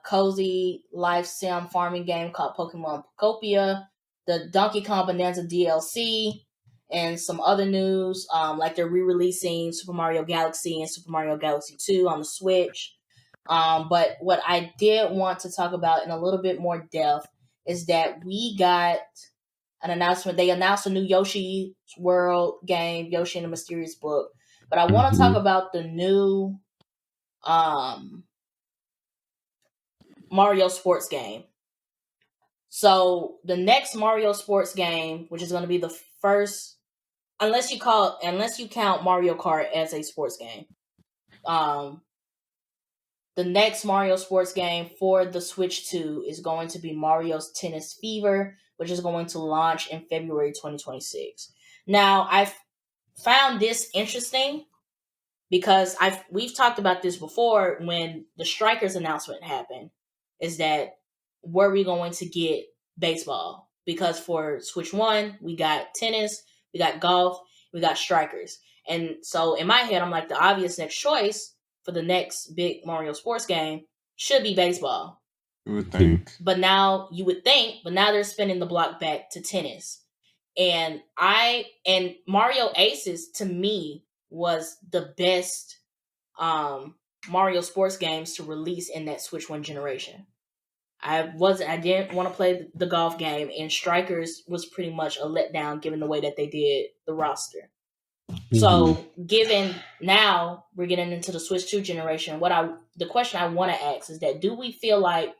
cozy life sim farming game called Pokemon Pocopia, the Donkey Kong Bonanza DLC, and some other news, like they're re-releasing Super Mario Galaxy and Super Mario Galaxy 2 on the Switch. But what I did want to talk about in a little bit more depth is that we got an announcement. They announced a new Yoshi's World game, Yoshi and the Mysterious Book. But I want to talk about the new Mario Sports game. So the next Mario Sports game, which is going to be the first, unless you count Mario Kart as a sports game, the next Mario Sports game for the Switch 2 is going to be Mario's Tennis Fever, which is going to launch in February 2026. Now, I've found this interesting because we've talked about this before when the Strikers announcement happened, is that were we going to get baseball? Because for Switch 1, we got tennis, we got golf, we got Strikers. And so in my head, I'm like, the obvious next choice for the next big Mario sports game should be baseball. You would think. But now they're spinning the block back to tennis. And Mario Aces to me was the best Mario sports games to release in that Switch 1 generation. I didn't want to play the golf game, and Strikers was pretty much a letdown given the way that they did the roster. So, given now we're getting into the Switch 2 generation, the question I want to ask is that do we feel like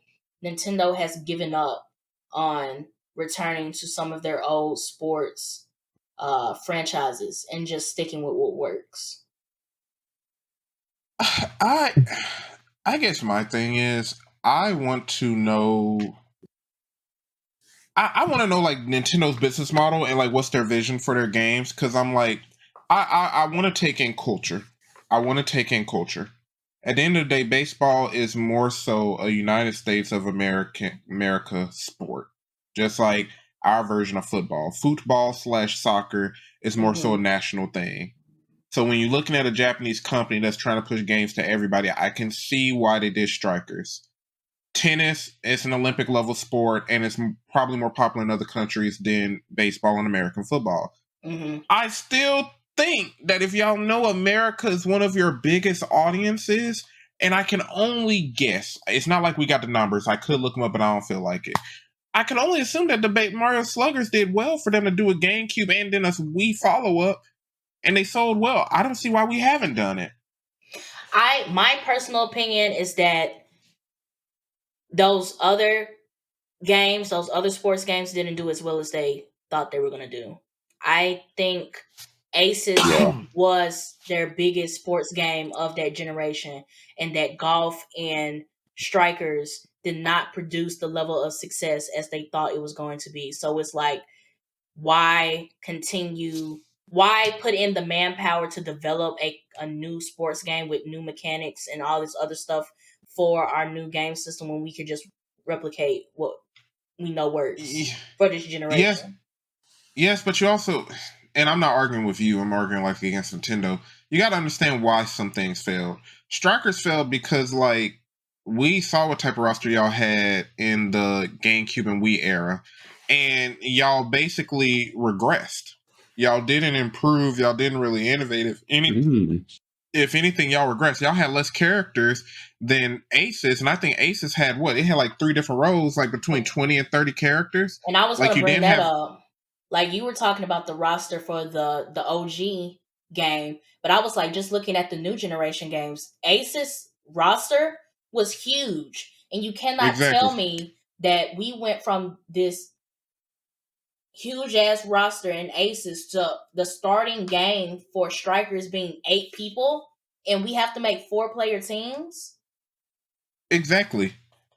Nintendo has given up on returning to some of their old sports franchises and just sticking with what works? I guess my thing is I want to know. I want to know like Nintendo's business model and like what's their vision for their games because I'm like I want to take in culture. I want to take in culture. At the end of the day, baseball is more so a United States of America sport, just like our version of football. Football/soccer is more so a national thing. So when you're looking at a Japanese company that's trying to push games to everybody, I can see why they did Strikers. Tennis is an Olympic level sport and it's probably more popular in other countries than baseball and American football. I still think that if y'all know America is one of your biggest audiences, and I can only guess, it's not like we got the numbers. I could look them up, but I don't feel like it. I can only assume that the Mario Sluggers did well for them to do a GameCube and then a Wii follow-up, and they sold well. I don't see why we haven't done it. My personal opinion is that those other games, those other sports games didn't do as well as they thought they were going to do. I think Aces was their biggest sports game of that generation, and that golf and strikers did not produce the level of success as they thought it was going to be. So it's like, why continue? Why put in the manpower to develop a new sports game with new mechanics and all this other stuff for our new game system when we could just replicate what we know works for this generation? Yes, but you also, and I'm not arguing with you, I'm arguing like against Nintendo. You got to understand why some things failed. Strikers failed because like we saw what type of roster y'all had in the GameCube and Wii era, and y'all basically regressed. Y'all didn't improve. Y'all didn't really innovate. If anything, y'all regressed. Y'all had less characters than Aces, and I think Aces had what? It had like 3 different roles, like between 20 and 30 characters. And I was like going to bring that up. Like you were talking about the roster for the OG game, but I was like just looking at the new generation games. Aces roster was huge, and you cannot tell me that we went from this huge ass roster in Aces to the starting game for strikers being 8 people, and we have to make 4-player teams. Exactly.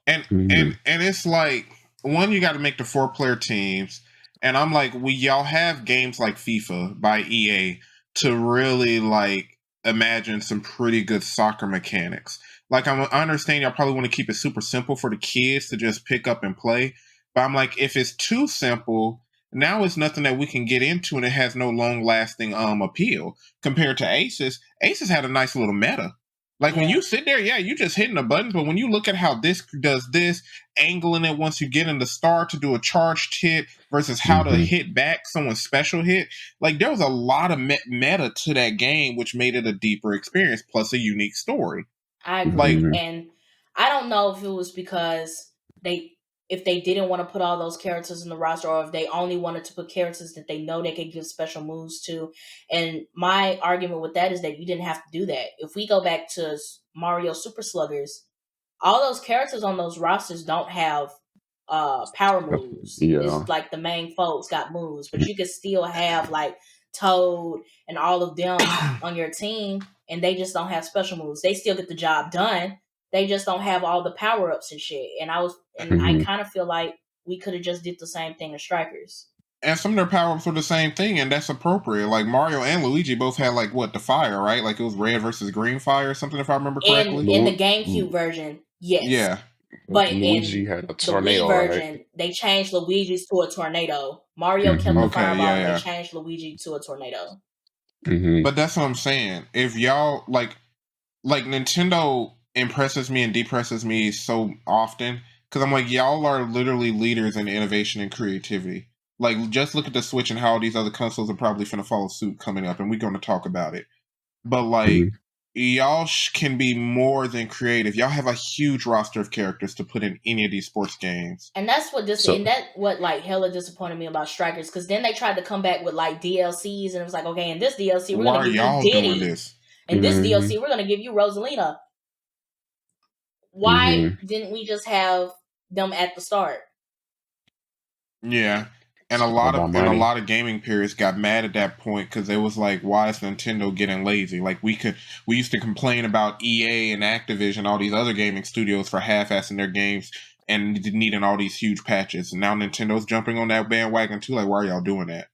And it's like, one, you got to make the 4-player teams, and I'm like, y'all have games like FIFA by EA to really like imagine some pretty good soccer mechanics. Like I understand y'all probably want to keep it super simple for the kids to just pick up and play, but I'm like, if it's too simple, now it's nothing that we can get into, and it has no long lasting appeal compared to Aces. Aces had a nice little meta. Like when you sit there, you just hitting the buttons, but when you look at how this does this, angling it once you get in the start to do a charged hit versus how to hit back someone's special hit, like there was a lot of meta to that game, which made it a deeper experience, plus a unique story. I agree. And I don't know if it was because if they didn't want to put all those characters in the roster, or if they only wanted to put characters that they know they could give special moves to. And my argument with that is that you didn't have to do that. If we go back to Mario Super Sluggers, all those characters on those rosters don't have power moves. It's like the main folks got moves, but you could still have like Toad and all of them on your team, and they just don't have special moves. They still get the job done. They just don't have all the power ups and shit. And I kind of feel like we could have just did the same thing as strikers. And some of their power ups were the same thing, and that's appropriate. Like Mario and Luigi both had like the fire, right? Like it was red versus green fire or something, if I remember correctly. In the GameCube version, yes. Yeah. But Luigi had a tornado, the Wii version, they changed Luigi's to a tornado. Mario kept the fireball, and they changed Luigi to a tornado. But that's what I'm saying. If y'all like Nintendo impresses me and depresses me so often, because I'm like, y'all are literally leaders in innovation and creativity. Like, just look at the Switch and how these other consoles are probably finna follow suit coming up, and we're going to talk about it. But like, y'all can be more than creative. Y'all have a huge roster of characters to put in any of these sports games. And that's what what like hella disappointed me about Strikers, because then they tried to come back with like DLCs, and it was like, okay, in this DLC we're gonna give you Diddy. Doing this? In this DLC we're gonna give you Rosalina. Why didn't we just have them at the start? Yeah. And a lot of gaming periods got mad at that point because it was like, why is Nintendo getting lazy? Like we used to complain about EA and Activision, all these other gaming studios for half-assing their games and needing all these huge patches. And now Nintendo's jumping on that bandwagon too. Like, why are y'all doing that?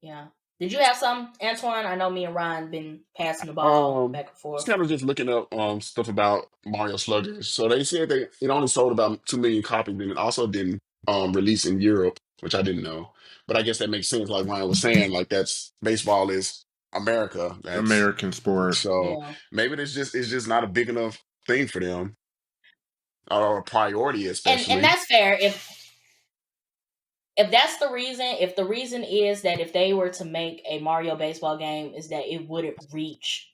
Yeah. Did you have some, Antoine? I know me and Ryan been passing the ball back and forth. Just kind of just looking up stuff about Mario Sluggers. So they said that it only sold about 2 million copies, and it also didn't release in Europe, which I didn't know. But I guess that makes sense. Like Ryan was saying, like that's baseball is America. That's American sport. So maybe it's just not a big enough thing for them, or a priority, especially. And that's fair. If that's the reason, if the reason is that if they were to make a Mario baseball game is that it wouldn't reach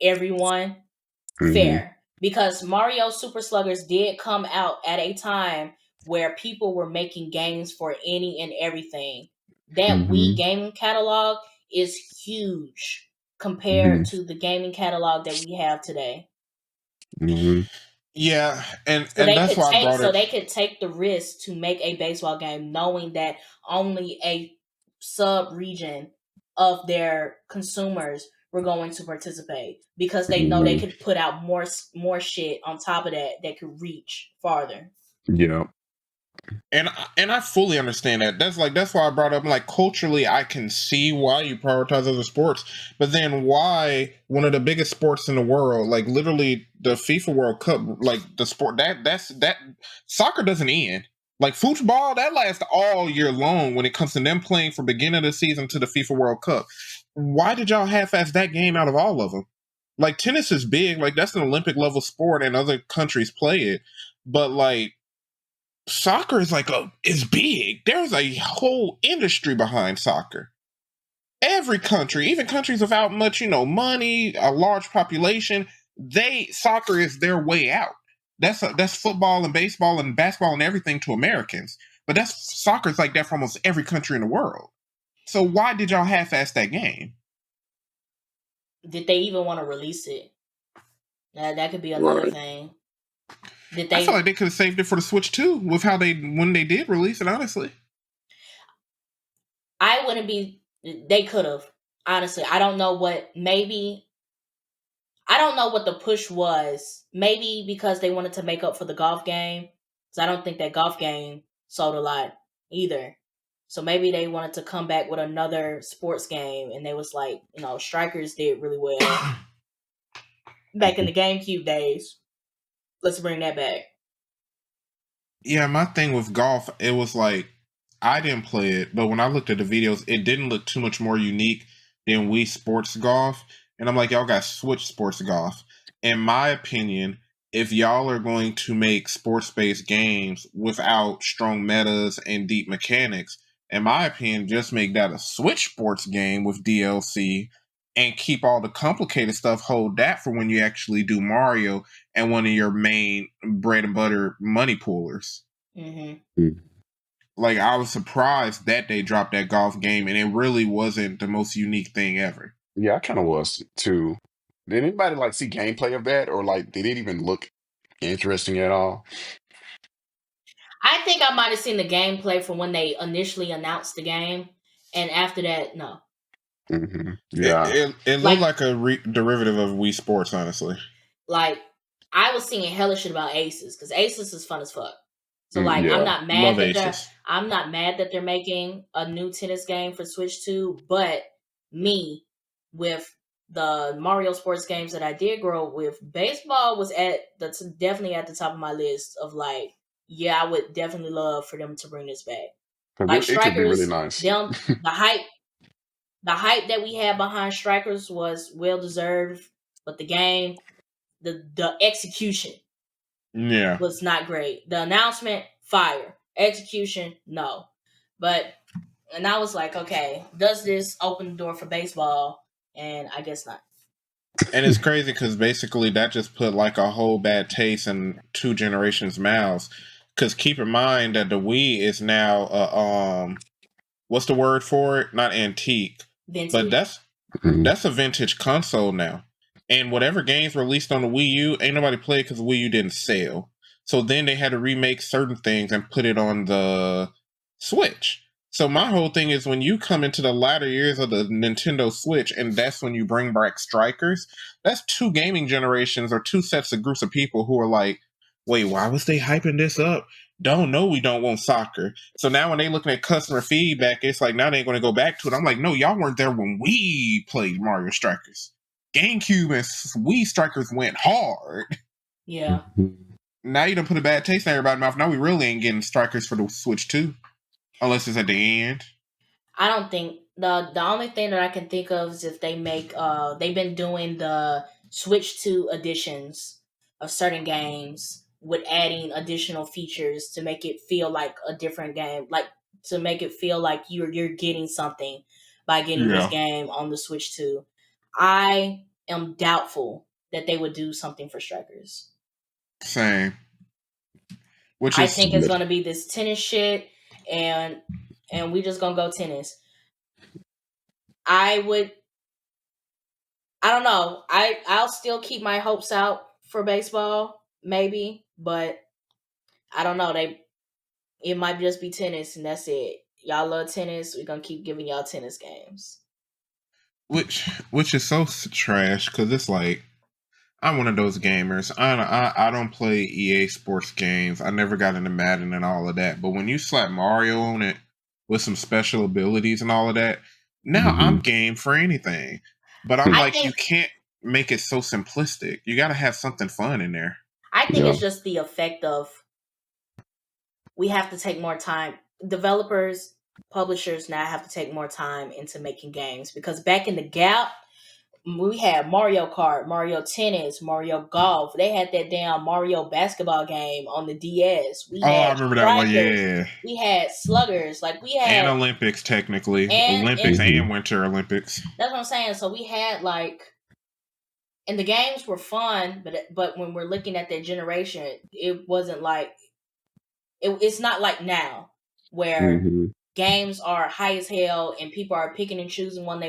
everyone, fair. Because Mario Super Sluggers did come out at a time where people were making games for any and everything. That Wii gaming catalog is huge compared to the gaming catalog that we have today. Yeah, and So they that's could why I take brought so it. they could take the risk to make a baseball game knowing that only a sub region of their consumers were going to participate because they know they Mhm. could put out more shit on top of that could reach farther. Yeah. And I fully understand that. That's why I brought up, like, culturally I can see why you prioritize other sports, but then why one of the biggest sports in the world, like literally the FIFA World Cup, like the sport that soccer doesn't end. Like football, that lasts all year long when it comes to them playing from beginning of the season to the FIFA World Cup. Why did y'all half-ass that game out of all of them? Like tennis is big, like that's an Olympic level sport and other countries play it. But like soccer is big. There's a whole industry behind soccer. Every country, even countries without much, money, a large population, soccer is their way out. That's football and baseball and basketball and everything to Americans. But that's soccer's like that for almost every country in the world. So why did y'all half-ass that game? Did they even want to release it? That could be another Right. thing. Did I feel like they? they could have saved it for the Switch too, with when they did release it. Honestly, I wouldn't be. They could have. Honestly, I don't know what. Maybe I don't know what the push was. Maybe because they wanted to make up for the golf game. Because I don't think that golf game sold a lot either. So maybe they wanted to come back with another sports game, and they was like, Strikers did really well back in the GameCube days. Let's bring that back. yeah, my thing with golf, it was like I didn't play it, but when I looked at the videos, it didn't look too much more unique than Wii Sports Golf. And I'm like, y'all got Switch Sports Golf. In my opinion, if y'all are going to make sports based games without strong metas and deep mechanics, in my opinion, just make that a Switch Sports game with DLC and keep all the complicated stuff, hold that for when you actually do Mario and one of your main bread and butter money poolers. Mm-hmm. Like I was surprised that they dropped that golf game, and it really wasn't the most unique thing ever. Yeah, I kind of was too. Did anybody like see gameplay of that, or like did it even look interesting at all? I think I might have seen the gameplay from when they initially announced the game, and after that, no. It Yeah. it, it looked Like, like a derivative of Wii Sports, honestly. like I was singing hella shit about Aces because Aces is fun as fuck. So like, Yeah. Love Aces. I'm not mad that they're making a new tennis game for Switch 2, but me with the Mario sports games that I did grow up with, baseball was definitely at the top of my list of like, yeah, I would definitely love for them to bring this back. 'Cause Like it could be really Strikers, nice. them the hype that we had behind Strikers was well deserved, but the game, the execution Yeah. was not great. The announcement, fire. Execution, no. And I was like, okay, does this open the door for baseball? And I guess not. And it's crazy because basically that just put like a whole bad taste in two generations' mouths. Because keep in mind that the Wii is now what's the word for it? Not antique, but Vintage. that's a vintage console now. And whatever games released on the Wii U, ain't nobody played because the Wii U didn't sell. So then they had to remake certain things and put it on the Switch. So my whole thing is when you come into the latter years of the Nintendo Switch and that's when you bring back Strikers, that's two gaming generations or two sets of groups of people who are like, wait, why was they hyping this up? Don't know we don't want soccer. So now when they looking at customer feedback, it's like now they ain't going to go back to it. I'm like, no, y'all weren't there when we played Mario Strikers. GameCube and Wii Strikers went hard. Yeah. Now you done put a bad taste in everybody's mouth. Now we really ain't getting Strikers for the Switch 2. Unless it's at the end. I don't think the only thing that I can think of is if they make they've been doing the Switch 2 editions of certain games with adding additional features to make it feel like a different game, like to make it feel like you're getting something by getting this Yeah. game on the Switch 2. I am doubtful that they would do something for Strikers. Same. Which I is think it's gonna be this tennis shit, and we just gonna go tennis. I would. I don't know. I'll still keep my hopes out for baseball. maybe, but I don't know. It might just be tennis, and that's it. Y'all love tennis. We're gonna keep giving y'all tennis games. Which is so trash because it's like I'm one of those gamers. I don't play EA Sports games. I never got into Madden and all of that. But when you slap Mario on it with some special abilities and all of that, now I'm game for anything. But I'm like, you can't make it so simplistic. You got to have something fun in there. I think it's just the effect of we have to take more time. Developers, publishers now have to take more time into making games because back in the gap, we had Mario Kart, Mario Tennis, Mario Golf. They had that damn Mario basketball game on the DS. We had I remember that one. Yeah, we had Sluggers. Like we had and Olympics technically, Olympics and Winter Olympics. That's what I'm saying. So we had like, and the games were fun, but when we're looking at that generation, it wasn't like it's not like now where games are high as hell and people are picking and choosing what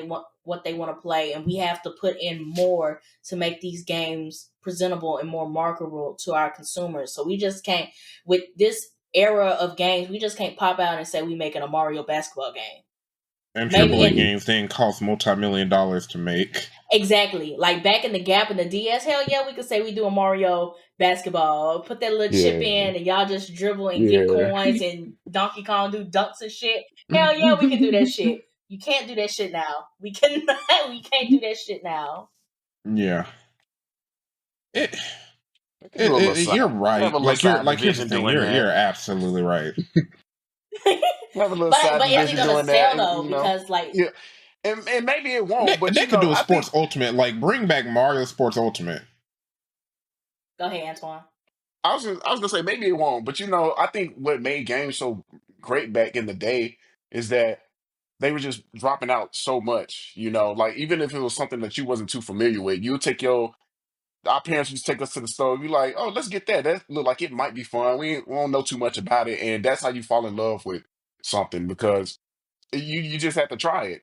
they want to play, and we have to put in more to make these games presentable and more marketable to our consumers. So we just can't, with this era of games, we just can't pop out and say we making a Mario basketball game. And AAA games didn't cost multi-million to make. Exactly. Like back in the gap in the DS, hell yeah, we could say we do a Mario basketball. Put that little chip in and y'all just dribble and get coins and Donkey Kong do dunks and shit. Hell yeah, we can do that shit. You can't do that shit now. We can't do that shit now. Yeah. You're right. Here's the thing. You're absolutely right. Have a little side division doing that, though, because and maybe it won't. But they could do a Sports Ultimate, like bring back Mario Sports Ultimate. Go ahead, Antoine. I was gonna say maybe it won't, but I think what made games so great back in the day is that they were just dropping out so much. Like even if it was something that you wasn't too familiar with, you would take our parents used to take us to the store. You're like, oh, let's get that. That look like it might be fun. We don't know too much about it, and that's how you fall in love with something because you just have to try it.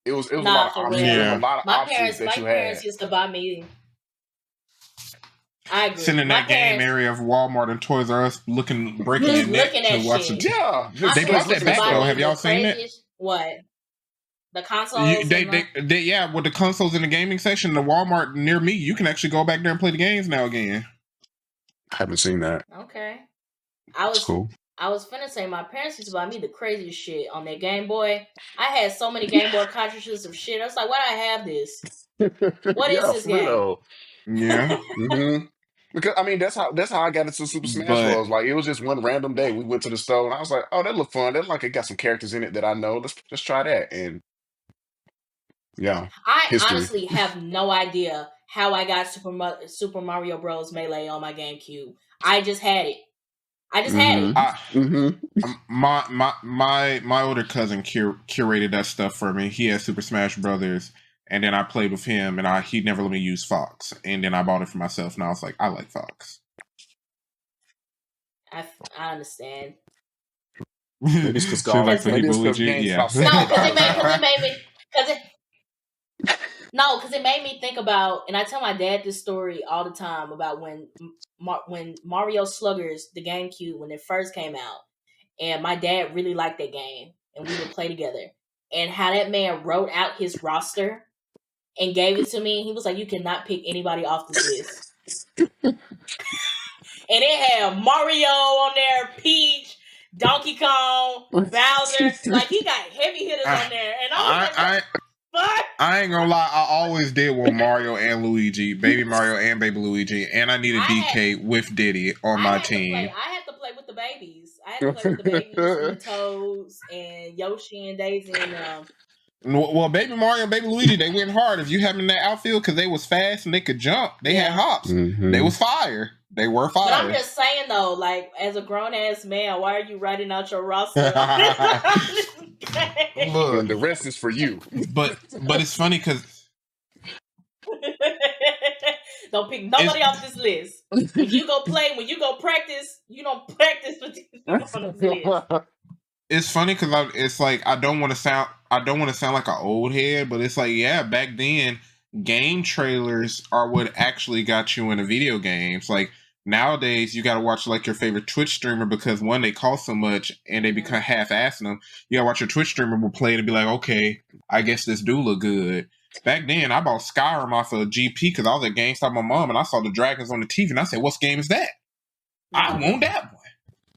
It was a lot of options. Yeah. There was a lot of options that you had. My parents used to buy me. I agree. Sitting in that game area of Walmart and Toys R Us, breaking your neck to watch the. Yeah, they brought that back though. Have y'all seen it? What? The consoles? Yeah, with the consoles in the gaming section, the Walmart near me, you can actually go back there and play the games now again. I haven't seen that. Okay. That's cool. I was finna say my parents used to buy me the craziest shit on their Game Boy. I had so many Game Boy cartridges of shit. I was like, why do I have this? What is this game? Yeah. Because that's how I got into Super Smash Bros. Like it was just one random day we went to the store and I was like, oh, that looked fun. That like it got some characters in it that I know. Let's try that. And yeah, I honestly have no idea how I got Super Mario Bros. Melee on my GameCube. I just had it. I just had it. My older cousin curated that stuff for me. He had Super Smash Brothers, and then I played with him, and he never let me use Fox. And then I bought it for myself, and I was like, I like Fox. I understand. Maybe it's because Luigi. Yeah. No, because it made me. Because it made me think about, and I tell my dad this story all the time about when Mario Sluggers, the GameCube, when it first came out, and my dad really liked that game, and we would play together, and how that man wrote out his roster and gave it to me. He was like, "You cannot pick anybody off this list," and it had Mario on there, Peach, Donkey Kong, Bowser, like he got heavy hitters on there, and I was I ain't gonna lie, I always did want Mario and Luigi, Baby Mario and Baby Luigi, and I needed DK with Diddy on my team. I had to play with the babies. I had to play with the babies, and Toads, and Yoshi and Daisy and Well, Baby Mario and Baby Luigi, they went hard. If you have them in that outfield because they was fast and they could jump, they had hops. They was fire. They were fire. But I'm just saying though, like as a grown ass man, why are you writing out your roster? Look, the rest is for you. But it's funny because don't pick nobody off this list. When you go practice, you don't practice with these people on this list. It's funny because it's like I don't want to sound like an old head, but it's like back then game trailers are what actually got you into video games. Like Nowadays, you gotta watch like your favorite Twitch streamer because one, they cost so much and they become half-assing them. You gotta watch your Twitch streamer will play it and be like, okay, I guess this do look good. Back then, I bought Skyrim off of GP because I was at GameStop with my mom and I saw the dragons on the TV and I said, "What game is that? I want that one."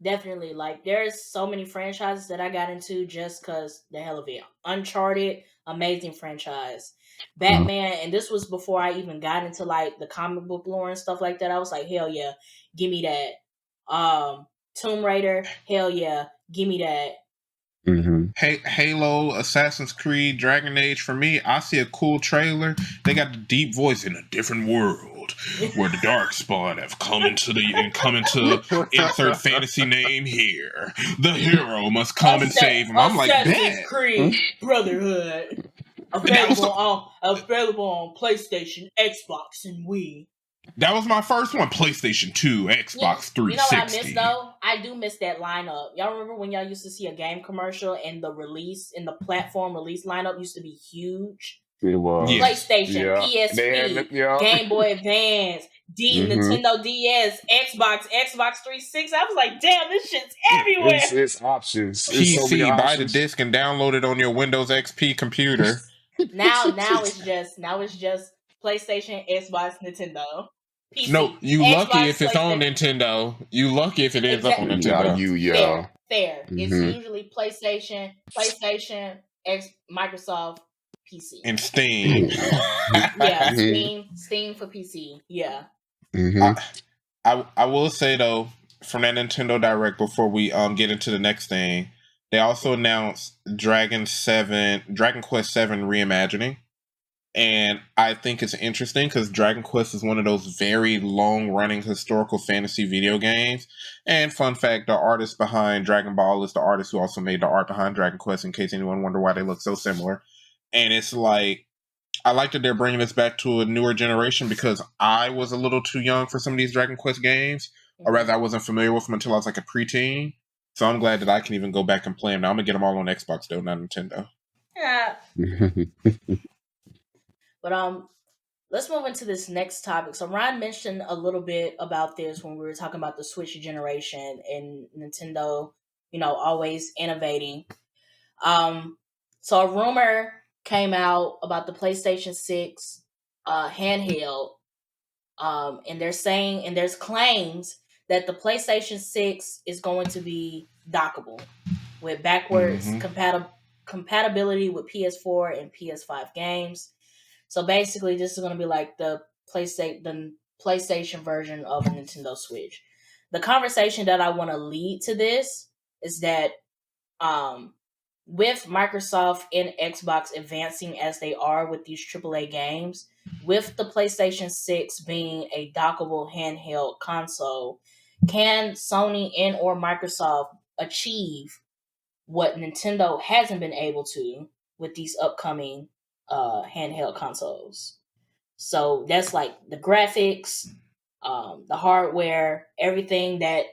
Definitely, like there's so many franchises that I got into just because the hell of it. Uncharted, amazing franchise. Batman, and this was before I even got into like the comic book lore and stuff like that. I was like, hell yeah, give me that. Tomb Raider, hell yeah, give me that. Halo, Assassin's Creed, Dragon Age. For me, I see a cool trailer. They got the deep voice in a different world where the Darkspawn have come into insert fantasy name here. The hero must come and save him. I'm like, Assassin's Creed Brotherhood. Available on PlayStation, Xbox, and Wii. That was my first one. PlayStation 2, Xbox 360. You know what I miss though? I do miss that lineup. Y'all remember when y'all used to see a game commercial and the platform release lineup used to be huge? It was. PlayStation, PSP, Game Boy Advance, Nintendo DS, Xbox 360. I was like, damn, this shit's everywhere. It's options. PC, it's so many buy options. the disc and download it on your Windows XP computer. Now it's just PlayStation, Xbox, Nintendo. PC, no, you Xbox, lucky if it's on Nintendo. You lucky if it ends up on Nintendo. Fair. It's usually PlayStation, Microsoft, PC, and Steam. Steam for PC. Yeah. I will say though, from that Nintendo Direct, before we get into the next thing, they also announced Dragon Quest VII Reimagining. And I think it's interesting because Dragon Quest is one of those very long-running historical fantasy video games. And fun fact, the artist behind Dragon Ball is the artist who also made the art behind Dragon Quest, in case anyone wonder why they look so similar. And it's like, I like that they're bringing this back to a newer generation because I was a little too young for some of these Dragon Quest games. Or rather, I wasn't familiar with them until I was like a preteen. So I'm glad that I can even go back and play them. Now I'm going to get them all on Xbox though, not Nintendo. Yeah. But let's move into this next topic. So Ryan mentioned a little bit about this when we were talking about the Switch generation and Nintendo, always innovating. So a rumor came out about the PlayStation 6 handheld, and they're saying, and there's claims that the PlayStation 6 is going to be dockable with backwards compatibility with PS4 and PS5 games. So basically, this is going to be like the PlayStation version of a Nintendo Switch. The conversation that I want to lead to this is that with Microsoft and Xbox advancing as they are with these AAA games, with the PlayStation 6 being a dockable handheld console, can Sony and or Microsoft achieve what Nintendo hasn't been able to with these upcoming handheld consoles? So that's like the graphics, the hardware, everything that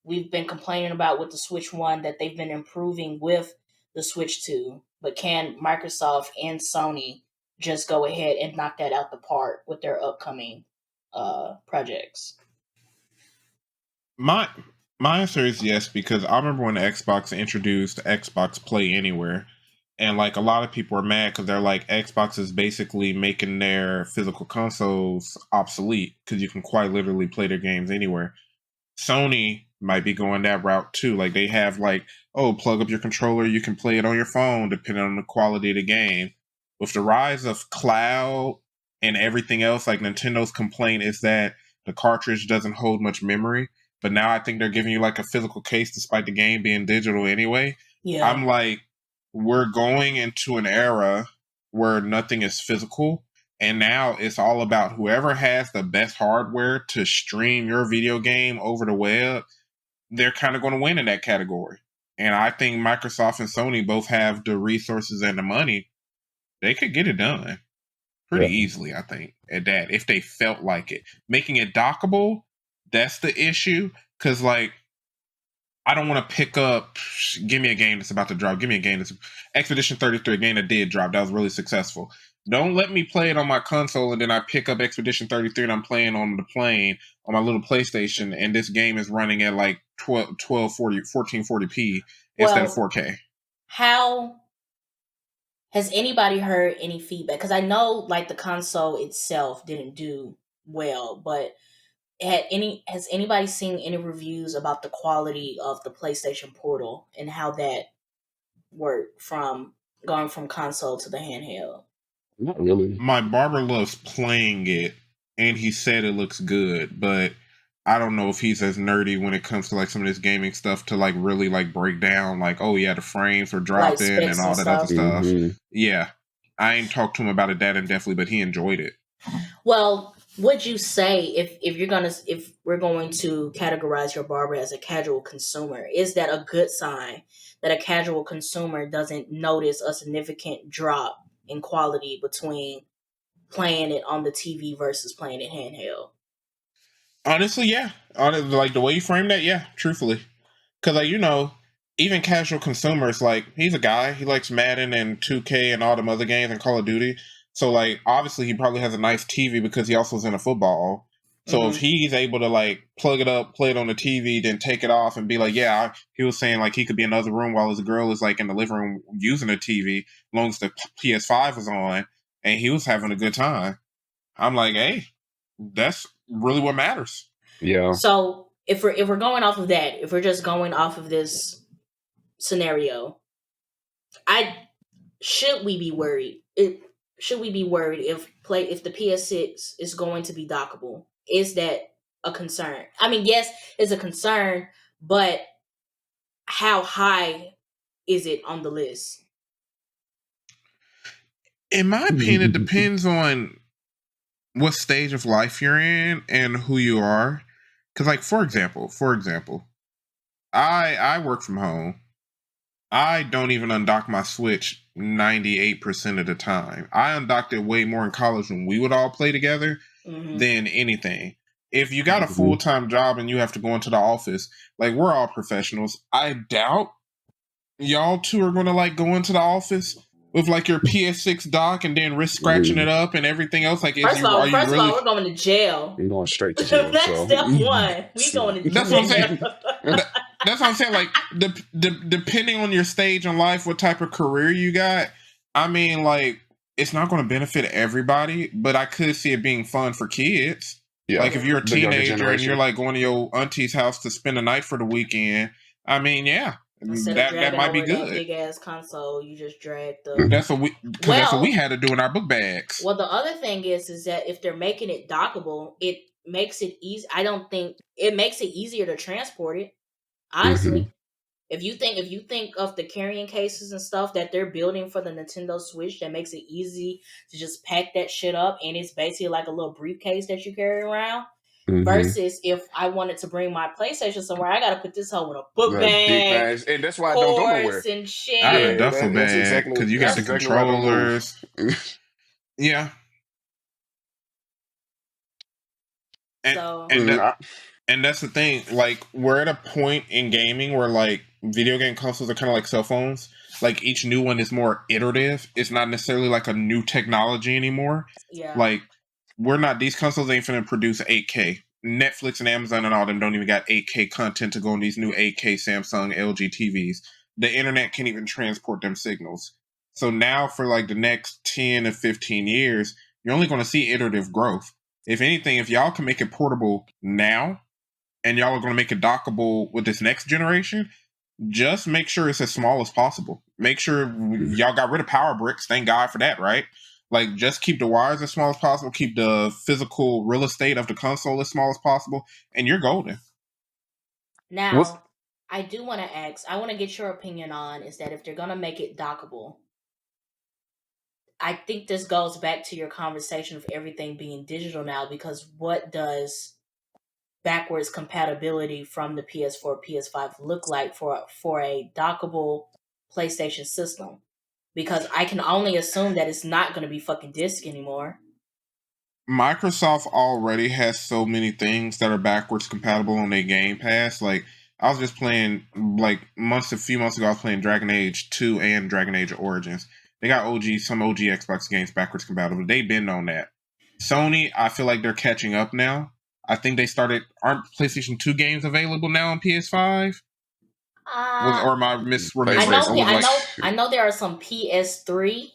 we've been complaining about with the Switch 1 that they've been improving with the Switch 2. But can Microsoft and Sony just go ahead and knock that out the park with their upcoming projects? My answer is yes, because I remember when Xbox introduced Xbox Play Anywhere, and like a lot of people are mad because they're like, Xbox is basically making their physical consoles obsolete because you can quite literally play their games anywhere. Sony might be going that route too. Like they have like, oh, plug up your controller, you can play it on your phone depending on the quality of the game. With the rise of cloud and everything else, like Nintendo's complaint is that the cartridge doesn't hold much memory. But now I think they're giving you like a physical case despite the game being digital anyway. Yeah. I'm like, we're going into an era where nothing is physical. And now it's all about whoever has the best hardware to stream your video game over the web, they're kind of going to win in that category. And I think Microsoft and Sony both have the resources and the money. They could get it done pretty easily, I think, at that, if they felt like it. Making it dockable, that's the issue. Because, like, I don't want to pick up, give me a game that's about to drop. Give me a game that's Expedition 33, a game that did drop. That was really successful. Don't let me play it on my console and then I pick up Expedition 33 and I'm playing on the plane on my little PlayStation and this game is running at like 1440p instead of 4K. How has anybody heard any feedback? Because I know like the console itself didn't do well, but has anybody seen any reviews about the quality of the PlayStation Portal and how that worked from going from console to the handheld? Not really. My barber loves playing it, and he said it looks good, but I don't know if he's as nerdy when it comes to like some of this gaming stuff to like really like break down like, oh yeah, the frames are dropping Like and all that other stuff. Yeah, I ain't talked to him about it that in depthly, but he enjoyed it. Well, would you say if we're going to categorize your barber as a casual consumer, is that a good sign that a casual consumer doesn't notice a significant drop in quality between playing it on the TV versus playing it handheld? Honestly, yeah. Like the way you frame that, yeah, truthfully. Because, like, you know, even casual consumers, like, he's a guy, he likes Madden and 2K and all them other games and Call of Duty. So, like, obviously he probably has a nice TV because he also is into football. So if he's able to, like, plug it up, play it on the TV, then take it off and be like, yeah, he was saying, like, he could be in another room while his girl is, like, in the living room using the TV, as long as the PS5 was on, and he was having a good time. I'm like, hey, that's really what matters. Yeah. So if we're going off of that, if we're just going off of this scenario, should we be worried? Should we be worried if the PS6 is going to be dockable? Is that a concern? I mean, yes, it's a concern, but how high is it on the list? In my opinion, it depends on what stage of life you're in and who you are. Because, like, for example, I work from home. I don't even undock my Switch 98% of the time. I undocked it way more in college when we would all play together than anything. If you got a full-time job and you have to go into the office, like, we're all professionals. I doubt y'all two are going to, like, go into the office with like your PS6 dock and then risk scratching it up and everything else. Like, first of all, we're going to jail. You're going straight to jail. That's step one. We going to jail. That's what I'm saying. That's what I'm saying. Like, depending on your stage in life, what type of career you got, I mean, like, it's not going to benefit everybody, but I could see it being fun for kids. Yeah. Like, if you're a teenager and you're like going to your auntie's house to spend the night for the weekend, I mean, yeah. That might be good. Big ass console, you just drag the. That's what we had to do in our book bags. Well, the other thing is that if they're making it dockable, it makes it easy. I don't think it makes it easier to transport it. Honestly, if you think of the carrying cases and stuff that they're building for the Nintendo Switch, that makes it easy to just pack that shit up, and it's basically like a little briefcase that you carry around. Versus if I wanted to bring my PlayStation somewhere, I got to put this home with a book bag, and that's why I don't go nowhere. And shit. I have a duffel bag because you got the controllers. Yeah. And that's the thing. Like, we're at a point in gaming where like video game consoles are kind of like cell phones. Like, each new one is more iterative. It's not necessarily like a new technology anymore. Yeah. Like, these consoles ain't finna produce 8K. Netflix and Amazon and all them don't even got 8K content to go on these new 8K Samsung, LG TVs. The internet can't even transport them signals. So now for like the next 10 to 15 years, you're only going to see iterative growth. If anything, if y'all can make it portable now, and y'all are going to make it dockable with this next generation, just make sure it's as small as possible. Make sure y'all got rid of power bricks. Thank God for that, right? Like, just keep the wires as small as possible. Keep the physical real estate of the console as small as possible, and you're golden. Now, I do want to ask, I want to get your opinion on, is that if they're going to make it dockable, I think this goes back to your conversation of everything being digital now, because what does backwards compatibility from the PS4, PS5 look like for a dockable PlayStation system? Because I can only assume that it's not going to be fucking disc anymore. Microsoft already has so many things that are backwards compatible on their Game Pass. Like, I was just playing, like, a few months ago, I was playing Dragon Age 2 and Dragon Age Origins. They got some OG Xbox games backwards compatible. They've been on that. Sony, I feel like they're catching up now. I think they aren't PlayStation 2 games available now on PS5? Or am I misremembering? I know there are some PS3.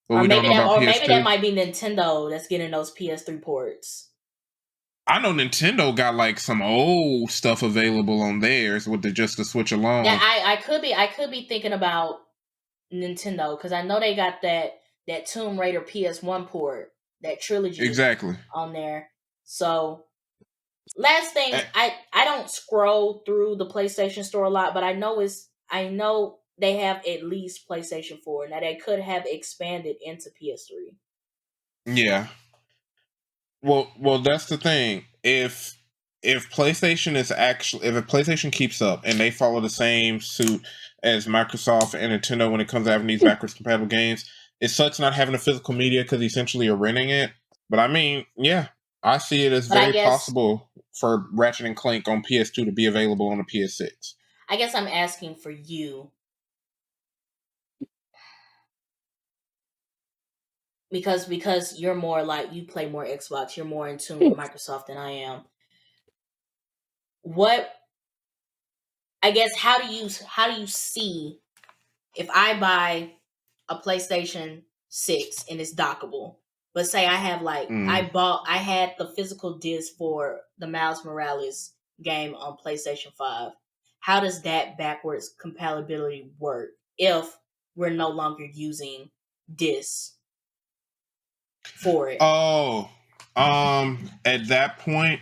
But we don't know about PS2. Maybe that might be Nintendo that's getting those PS3 ports. I know Nintendo got like some old stuff available on theirs with just the Switch alone. Yeah, I could be thinking about Nintendo because I know they got that Tomb Raider PS1 port, that trilogy on there. So last thing, I don't scroll through the PlayStation Store a lot, but I know they have at least PlayStation 4. Now they could have expanded into PS3. Yeah. Well, that's the thing. If PlayStation if a PlayStation keeps up and they follow the same suit as Microsoft and Nintendo when it comes to having these backwards compatible games, it sucks not having a physical media because essentially you're renting it. But I mean, yeah, I see it as very possible for Ratchet and Clank on PS2 to be available on the PS6. I guess I'm asking for you. Because you're more like, you play more Xbox, you're more in tune with Microsoft than I am. I guess how do you see if I buy a PlayStation 6 and it's dockable, but say I have I had the physical disc for the Miles Morales game on PlayStation 5. How does that backwards compatibility work if we're no longer using discs for it? At that point,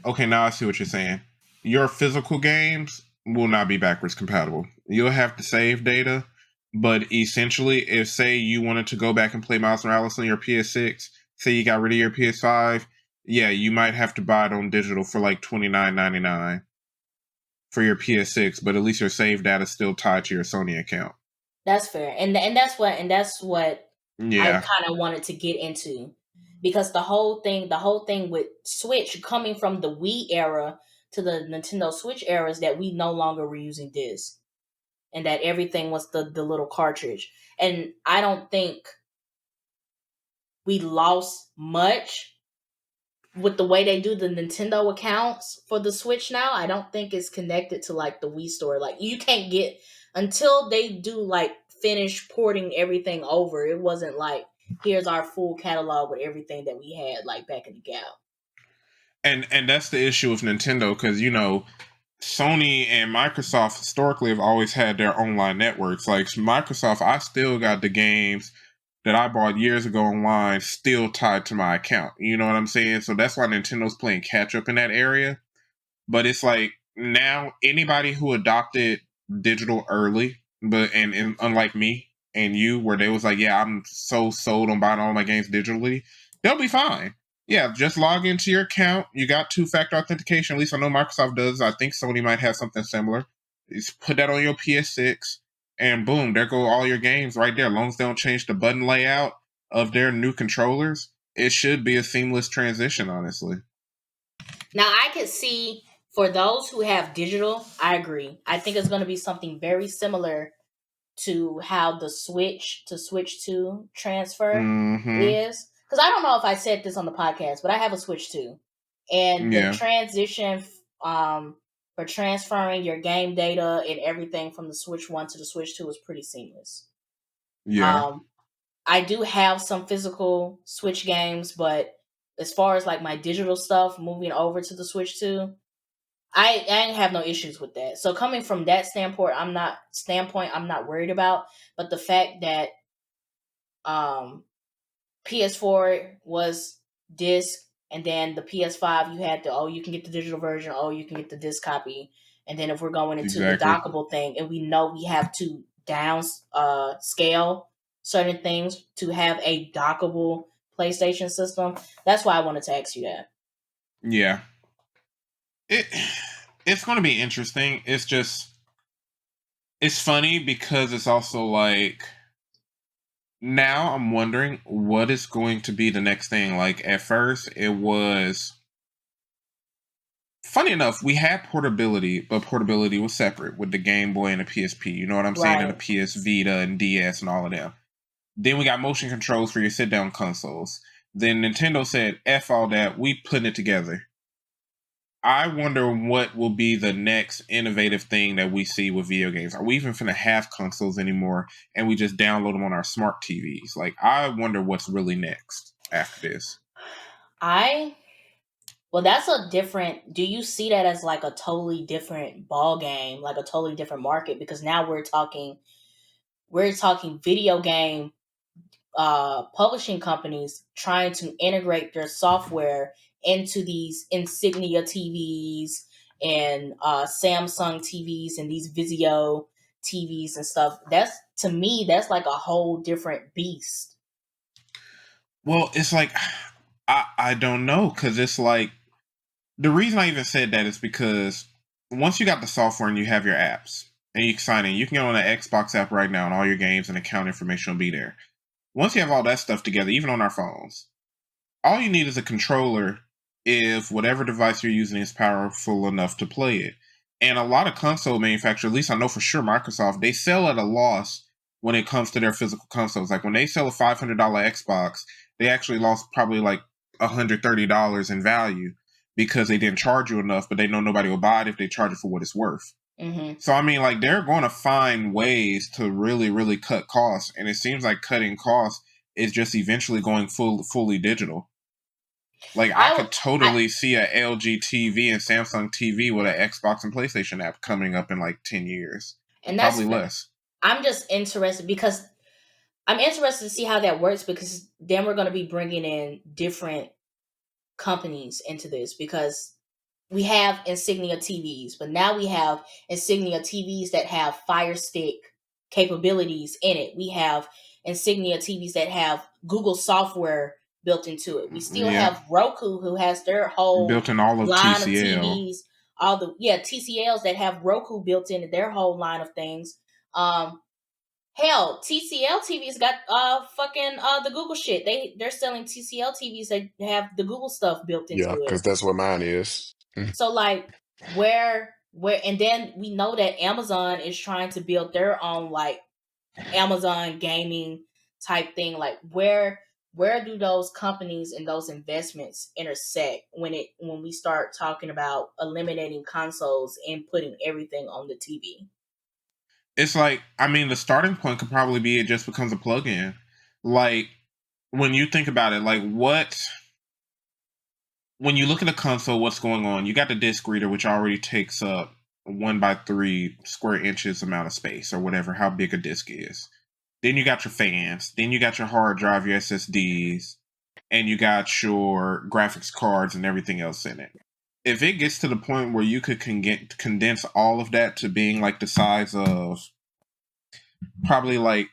okay, now I see what you're saying. Your physical games will not be backwards compatible. You'll have to save data, but essentially, if say you wanted to go back and play Miles Morales on your PS6, say you got rid of your PS5, yeah, you might have to buy it on digital for like $29.99 for your PS6, but at least your save data is still tied to your Sony account. That's fair, and that's what I kind of wanted to get into, because the whole thing with Switch coming from the Wii era to the Nintendo Switch era is that we no longer were using discs, and that everything was the little cartridge. And I don't think we lost much with the way they do the Nintendo accounts for the Switch now. I don't think it's connected to like the Wii store. Like, you can't get, until they do like finish porting everything over. It wasn't like, here's our full catalog with everything that we had like back in the gap. And that's the issue with Nintendo, because Sony and Microsoft historically have always had their online networks. Like Microsoft, I still got the games that I bought years ago online still tied to my account. You know what I'm saying? So that's why Nintendo's playing catch up in that area. But it's like now anybody who adopted digital early, and unlike me and you, where they was like, yeah, I'm so sold on buying all my games digitally, they'll be fine. Yeah, just log into your account. You got two-factor authentication. At least I know Microsoft does. I think Sony might have something similar. Just put that on your PS6, and boom, there go all your games right there. As long as they don't change the button layout of their new controllers, it should be a seamless transition, honestly. Now, I could see, for those who have digital, I agree. I think it's going to be something very similar to how the Switch to Switch 2 transfer is. Because I don't know if I said this on the podcast, but I have a Switch 2. And the transition for transferring your game data and everything from the Switch 1 to the Switch 2 is pretty seamless. Yeah. I do have some physical Switch games, but as far as like my digital stuff moving over to the Switch 2, I ain't have no issues with that. So coming from that standpoint, I'm not worried about. But the fact that PS4 was disc, and then the PS5 you had you can get the digital version, you can get the disc copy, and then if we're going into the dockable thing, and we know we have to scale certain things to have a dockable PlayStation system. That's why I wanted to ask you that. Yeah. It's going to be interesting. It's funny because it's also like, now I'm wondering what is going to be the next thing. Like at first it was funny enough, we had portability, but portability was separate with the Game Boy and the PSP. You know what I'm saying? And the PS Vita and DS and all of them. Then we got motion controls for your sit-down consoles. Then Nintendo said, F all that, we putting it together. I wonder what will be the next innovative thing that we see with video games. Are we even finna have consoles anymore and we just download them on our smart TVs? Like, I wonder what's really next after this. Well, that's a different. Do you see that as like a totally different ball game, like a totally different market? Because now we're talking video game publishing companies trying to integrate their software into these Insignia TVs and Samsung TVs and these Vizio TVs and stuff. That's, to me, that's like a whole different beast. Well, it's like, I don't know, because it's like, the reason I even said that is because once you got the software and you have your apps and you can sign in, you can get on the Xbox app right now and all your games and account information will be there. Once you have all that stuff together, even on our phones, all you need is a controller if whatever device you're using is powerful enough to play it. And a lot of console manufacturers, at least I know for sure Microsoft, they sell at a loss when it comes to their physical consoles. Like when they sell a $500 Xbox, they actually lost probably like $130 in value because they didn't charge you enough, but they know nobody will buy it if they charge it for what it's worth. Mm-hmm. So, I mean, like, they're going to find ways to really, really cut costs. And it seems like cutting costs is just eventually going fully digital. Like, I could totally see a LG TV and Samsung TV with an Xbox and PlayStation app coming up in like 10 years. And that's probably less. I'm just interested because I'm interested to see how that works, because then we're going to be bringing in different companies into this, because we have Insignia TVs, but now we have Insignia TVs that have Fire Stick capabilities in it. We have Insignia TVs that have Google software built into it. We still have Roku, who has their whole built in all of line TCL. of TVs, all the TCLs that have Roku built into their whole line of things. Hell, TCL TVs got the Google shit. They're selling TCL TVs that have the Google stuff built into it. Yeah, because that's what mine is. So like where and then we know that Amazon is trying to build their own like Amazon gaming type thing. Like where do those companies and those investments intersect when we start talking about eliminating consoles and putting everything on the TV? It's like, I mean, the starting point could probably be it just becomes a plug-in. Like, when you think about it, like when you look at a console, what's going on? You got the disc reader, which already takes up 1x3 square inches amount of space, or whatever, how big a disc is. Then you got your fans. Then you got your hard drive, your SSDs, and you got your graphics cards and everything else in it. If it gets to the point where you could condense all of that to being like the size of probably like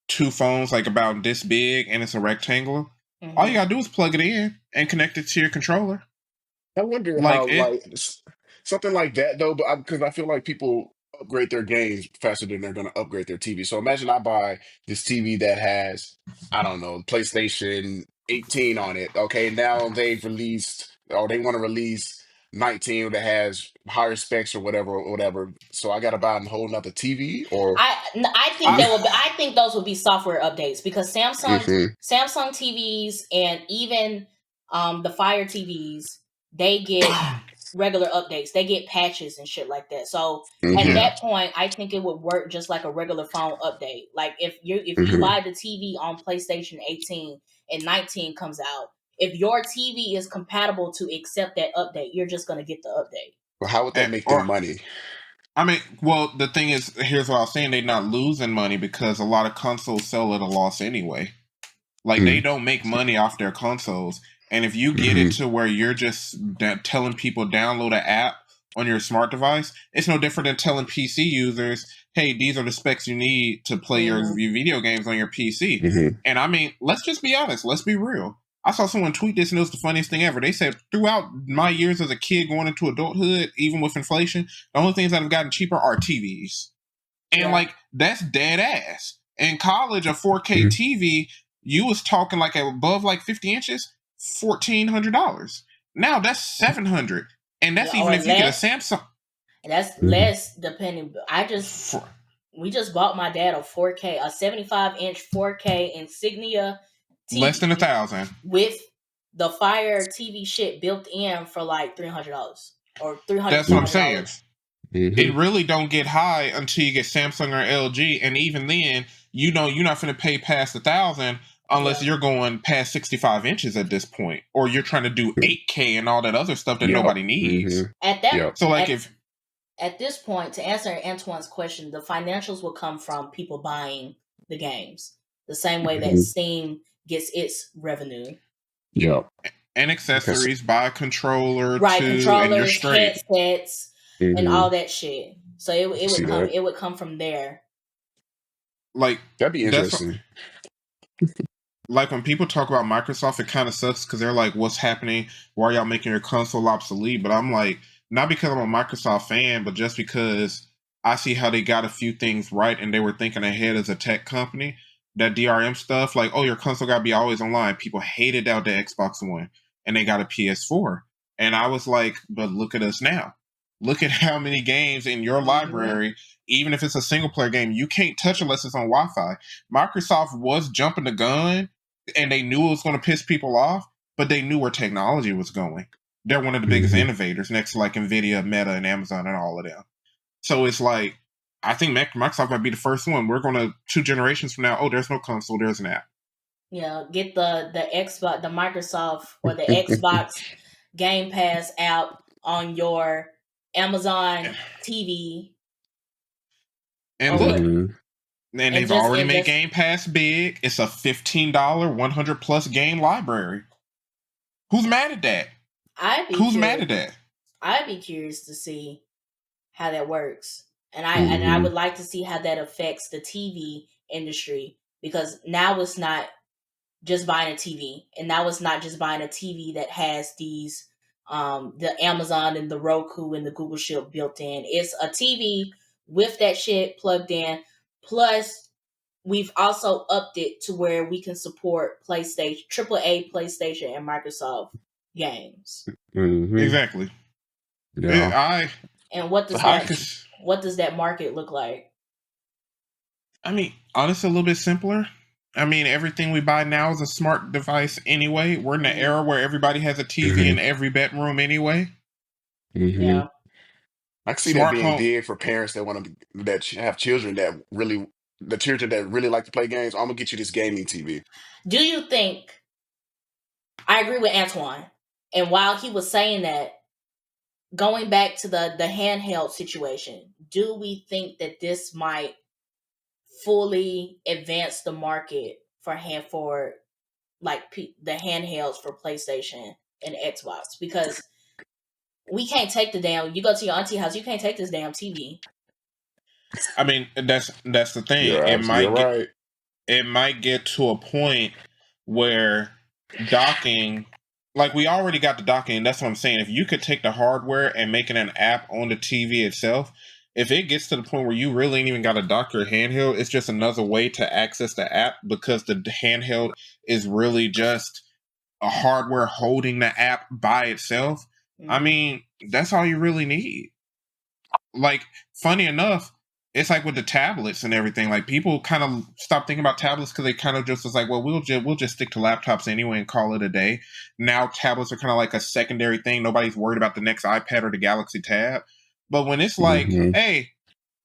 2 phones, like about this big, and it's a rectangle, all you gotta do is plug it in and connect it to your controller. I wonder how, something like that though, but because I feel like people upgrade their games faster than they're going to upgrade their TV. So imagine I buy this TV that has, I don't know, PlayStation 18 on it. Okay, now they've released, or they want to release 19 that has higher specs or whatever. So I got to buy a whole nother TV, or I think those would be software updates, because Samsung TVs and even the Fire TVs, they get regular updates. They get patches and shit like that. So at that point, I think it would work just like a regular phone update. Like if you buy the TV on PlayStation 18 and 19 comes out, if your TV is compatible to accept that update, you're just going to get the update. Well, how would that make them money? I mean, well, the thing is, here's what I was saying. They're not losing money because a lot of consoles sell at a loss anyway. Like, they don't make money off their consoles. And if you get it to where you're just telling people download an app on your smart device, it's no different than telling PC users, hey, these are the specs you need to play your video games on your PC. And I mean, let's just be honest. Let's be real. I saw someone tweet this, and it was the funniest thing ever. They said, throughout my years as a kid going into adulthood, even with inflation, the only things that have gotten cheaper are TVs. And, like, that's dead ass. In college, a 4K TV, you was talking like above like 50 inches, $1,400. Now that's $700. And that's even if you get a Samsung. That's less depending. We just bought my dad a 4K, a 75-inch 4K Insignia TV, less than $1,000 with the Fire TV shit built in for like $300 or $300. That's what I'm saying. It really don't get high until you get Samsung or LG, and even then, you're not going to pay past $1,000 unless you're going past 65 inches at this point, or you're trying to do 8K and all that other stuff that nobody needs. At that, so like at this point, to answer Antoine's question, the financials will come from people buying the games, the same way that Steam gets its revenue. And accessories, buy a controller, controllers, and you're straight. Headsets, and all that shit. So it would come from there. Like that'd be interesting. Like when people talk about Microsoft, it kind of sucks because they're like, "What's happening? Why are y'all making your console obsolete?" But I'm like, not because I'm a Microsoft fan, but just because I see how they got a few things right and they were thinking ahead as a tech company. That DRM stuff, like, oh, your console got to be always online. People hated that with the Xbox One, and they got a PS4. And I was like, but look at us now. Look at how many games in your library, even if it's a single-player game, you can't touch unless it's on Wi-Fi. Microsoft was jumping the gun, and they knew it was going to piss people off, but they knew where technology was going. They're one of the biggest innovators next to like NVIDIA, Meta, and Amazon and all of them. So it's like, I think Microsoft might be the first one. We're going to 2 generations from now. Oh, there's no console. There's an app. Yeah, get the Xbox, the Microsoft or the Xbox Game Pass app on your Amazon TV. And look, and they've already made Game Pass big. It's a $15 100+ game library. Who's mad at that? Mad at that? I'd be curious to see how that works. And I would like to see how that affects the TV industry, because now it's not just buying a TV, and now it's not just buying a TV that has these the Amazon and the Roku and the Google shit built in. It's a TV with that shit plugged in. Plus, we've also upped it to where we can support PlayStation, AAA PlayStation and Microsoft games. Exactly. Yeah. And what does that market look like? I mean, honestly, a little bit simpler. I mean, everything we buy now is a smart device anyway. We're in the era where everybody has a TV in every bedroom anyway. Yeah. I can see that being big for parents that have children that really like to play games. I'm gonna get you this gaming TV. Do you think? I agree with Antoine. And while he was saying that, going back to the handheld situation, do we think that this might fully advance the market for the handhelds for PlayStation and Xbox? Because we can't take you go to your auntie house, you can't take this damn TV. I mean, that's the thing. It might get to a point where docking, like we already got the docking. That's what I'm saying. If you could take the hardware and make it an app on the TV itself, if it gets to the point where you really ain't even got to dock your handheld, it's just another way to access the app, because the handheld is really just a hardware holding the app by itself. I mean, that's all you really need. Like, funny enough, it's like with the tablets and everything. Like, people kind of stopped thinking about tablets because they kind of just was like, well, we'll just stick to laptops anyway and call it a day. Now tablets are kind of like a secondary thing. Nobody's worried about the next iPad or the Galaxy Tab. But when it's like, hey,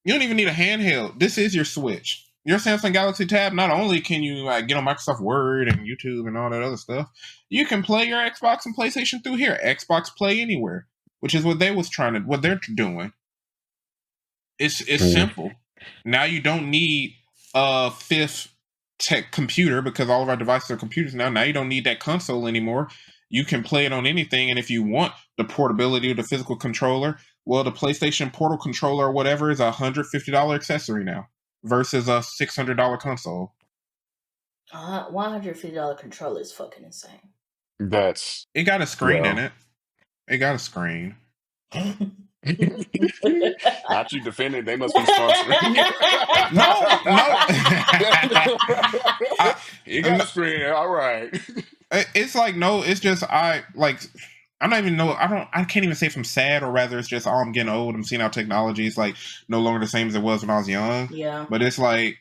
you don't even need a handheld. This is your Switch. Your Samsung Galaxy Tab, not only can you get on Microsoft Word and YouTube and all that other stuff, you can play your Xbox and PlayStation through here. Xbox Play Anywhere, which is what they're doing. It's simple. Now you don't need a fifth tech computer, because all of our devices are computers now. Now you don't need that console anymore. You can play it on anything, and if you want the portability of the physical controller, well, the PlayStation Portal controller or whatever is a $150 accessory now versus a $600 console. $150 controller is fucking insane. It got a screen in it. It got a screen. Not you defending, they must be sponsoring. No. You got a screen, all right. It's like, no, it's just I'm not even I can't even say if I'm sad or rather it's just I'm getting old. I'm seeing how technology is like no longer the same as it was when I was young. Yeah. But it's like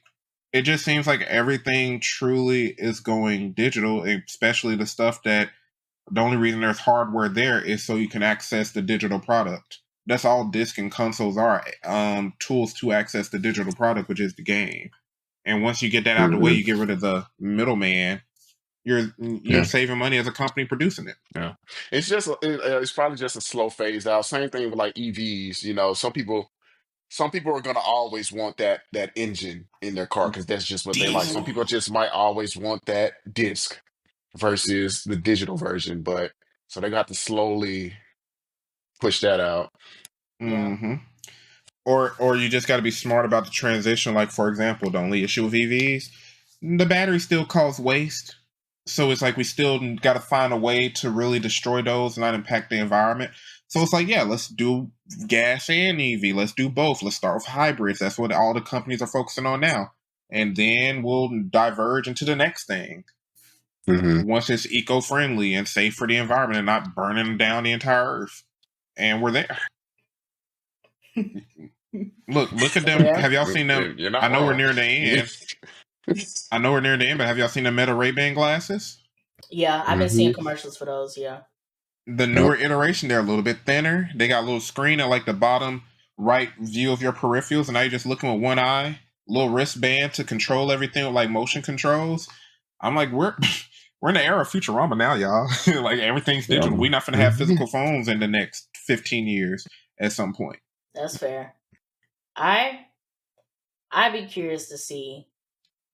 it just seems like everything truly is going digital, especially the stuff that the only reason there's hardware there is so you can access the digital product. That's all disc and consoles are, tools to access the digital product, which is the game. And once you get that out of the way, you get rid of the middleman. You're saving money as a company producing it. Yeah, it's probably just a slow phase out. Same thing with like EVs. You know, some people are gonna always want that engine in their car because that's just what they like. Some Diesel. people just might always want that disc versus the digital version, but so they got to slowly push that out. Yeah. Mm-hmm. Or you just got to be smart about the transition. Like, for example, the only issue with EVs, the battery still cause waste. So it's like we still got to find a way to really destroy those and not impact the environment. So it's like, yeah, let's do gas and EV. Let's do both. Let's start with hybrids. That's what all the companies are focusing on now. And then we'll diverge into the next thing. Mm-hmm. Once it's eco-friendly and safe for the environment and not burning down the entire earth. And we're there. Look at them. Yeah. Have y'all seen them? You're not I know we're wrong. near the end. I know we're near the end, but have y'all seen the Meta Ray-Ban glasses? Yeah, I've been seeing commercials for those. Yeah. The newer iteration, they're a little bit thinner. They got a little screen at like the bottom right view of your peripherals, and now you're just looking with one eye. Little wristband to control everything with like motion controls. I'm like, we're in the era of Futurama now, y'all. Like everything's digital. We're not gonna have physical phones in the next 15 years at some point. That's fair. I'd be curious to see.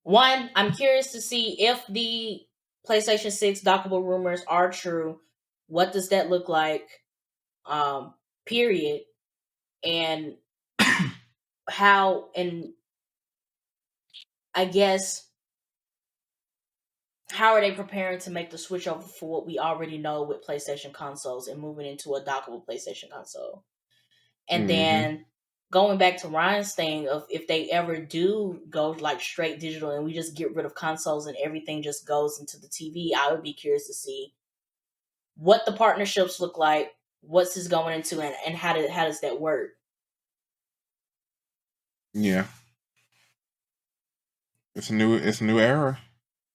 One, I'm curious to see if the PlayStation 6 dockable rumors are true. What does that look like? Period. And how, and I guess, how are they preparing to make the switch over for what we already know with PlayStation consoles and moving into a dockable PlayStation console? And then going back to Ryan's thing of if they ever do go like straight digital and we just get rid of consoles and everything just goes into the TV, I would be curious to see what the partnerships look like, what's this going into, and how does that work? Yeah. It's a new era.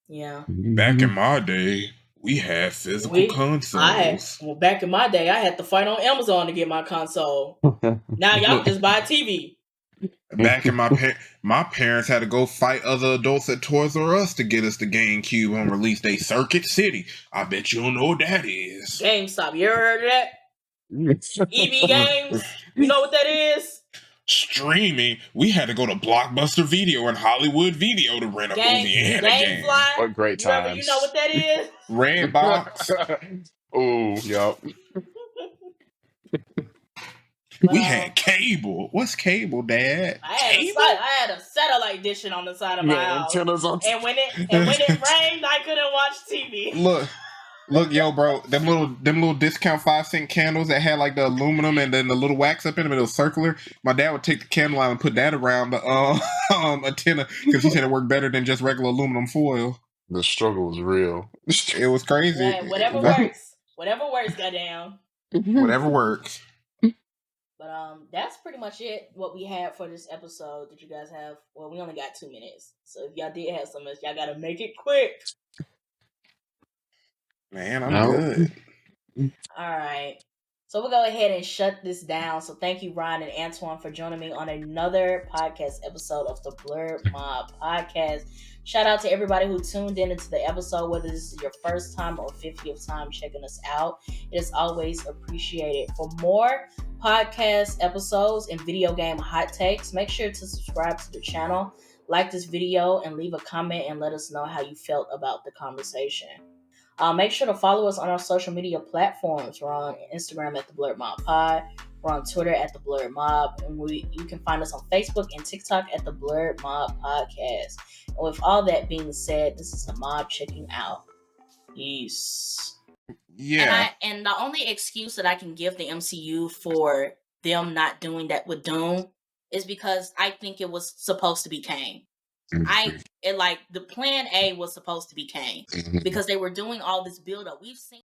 Yeah. Back in my day, we had physical consoles. Back in my day, I had to fight on Amazon to get my console. Now y'all can just buy a TV. Back in my parents had to go fight other adults at Toys R Us to get us the GameCube on release day. Circuit City. I bet you don't know what that is. GameStop. You ever heard of that? EV Games. You know what that is? Streaming. We had to go to Blockbuster Video and Hollywood Video to rent a movie and a game. What great times. You know what that is? Redbox. Oh, yup. We had cable. What's cable, Dad? I had a satellite dish on the side of my house. And when it rained, I couldn't watch TV. Look, yo, bro, them little discount 5-cent candles that had like the aluminum and then the little wax up in them, and it was circular. My dad would take the candle out and put that around the antenna because he said it worked better than just regular aluminum foil. The struggle was real. It was crazy. Yeah, whatever works. Whatever works, goddamn. Whatever works. But that's pretty much it. What we had for this episode. Did you guys have? Well, we only got 2 minutes, so if y'all did have some, y'all gotta make it quick. Man, I'm good. All right. So we'll go ahead and shut this down. So thank you, Ryan and Antoine, for joining me on another podcast episode of the Blerd Mob Podcast. Shout out to everybody who tuned into the episode, whether this is your first time or 50th time checking us out. It is always appreciated. For more podcast episodes and video game hot takes, make sure to subscribe to the channel, like this video, and leave a comment and let us know how you felt about the conversation. Make sure to follow us on our social media platforms. We're on Instagram at the Blerd Mob Pod. We're on Twitter at the Blerd Mob. And you can find us on Facebook and TikTok at the Blerd Mob Podcast. And with all that being said, this is the mob checking out. Peace. Yeah. And the only excuse that I can give the MCU for them not doing that with Doom is because I think it was supposed to be Kang. The plan A was supposed to be Kang because they were doing all this build up. We've seen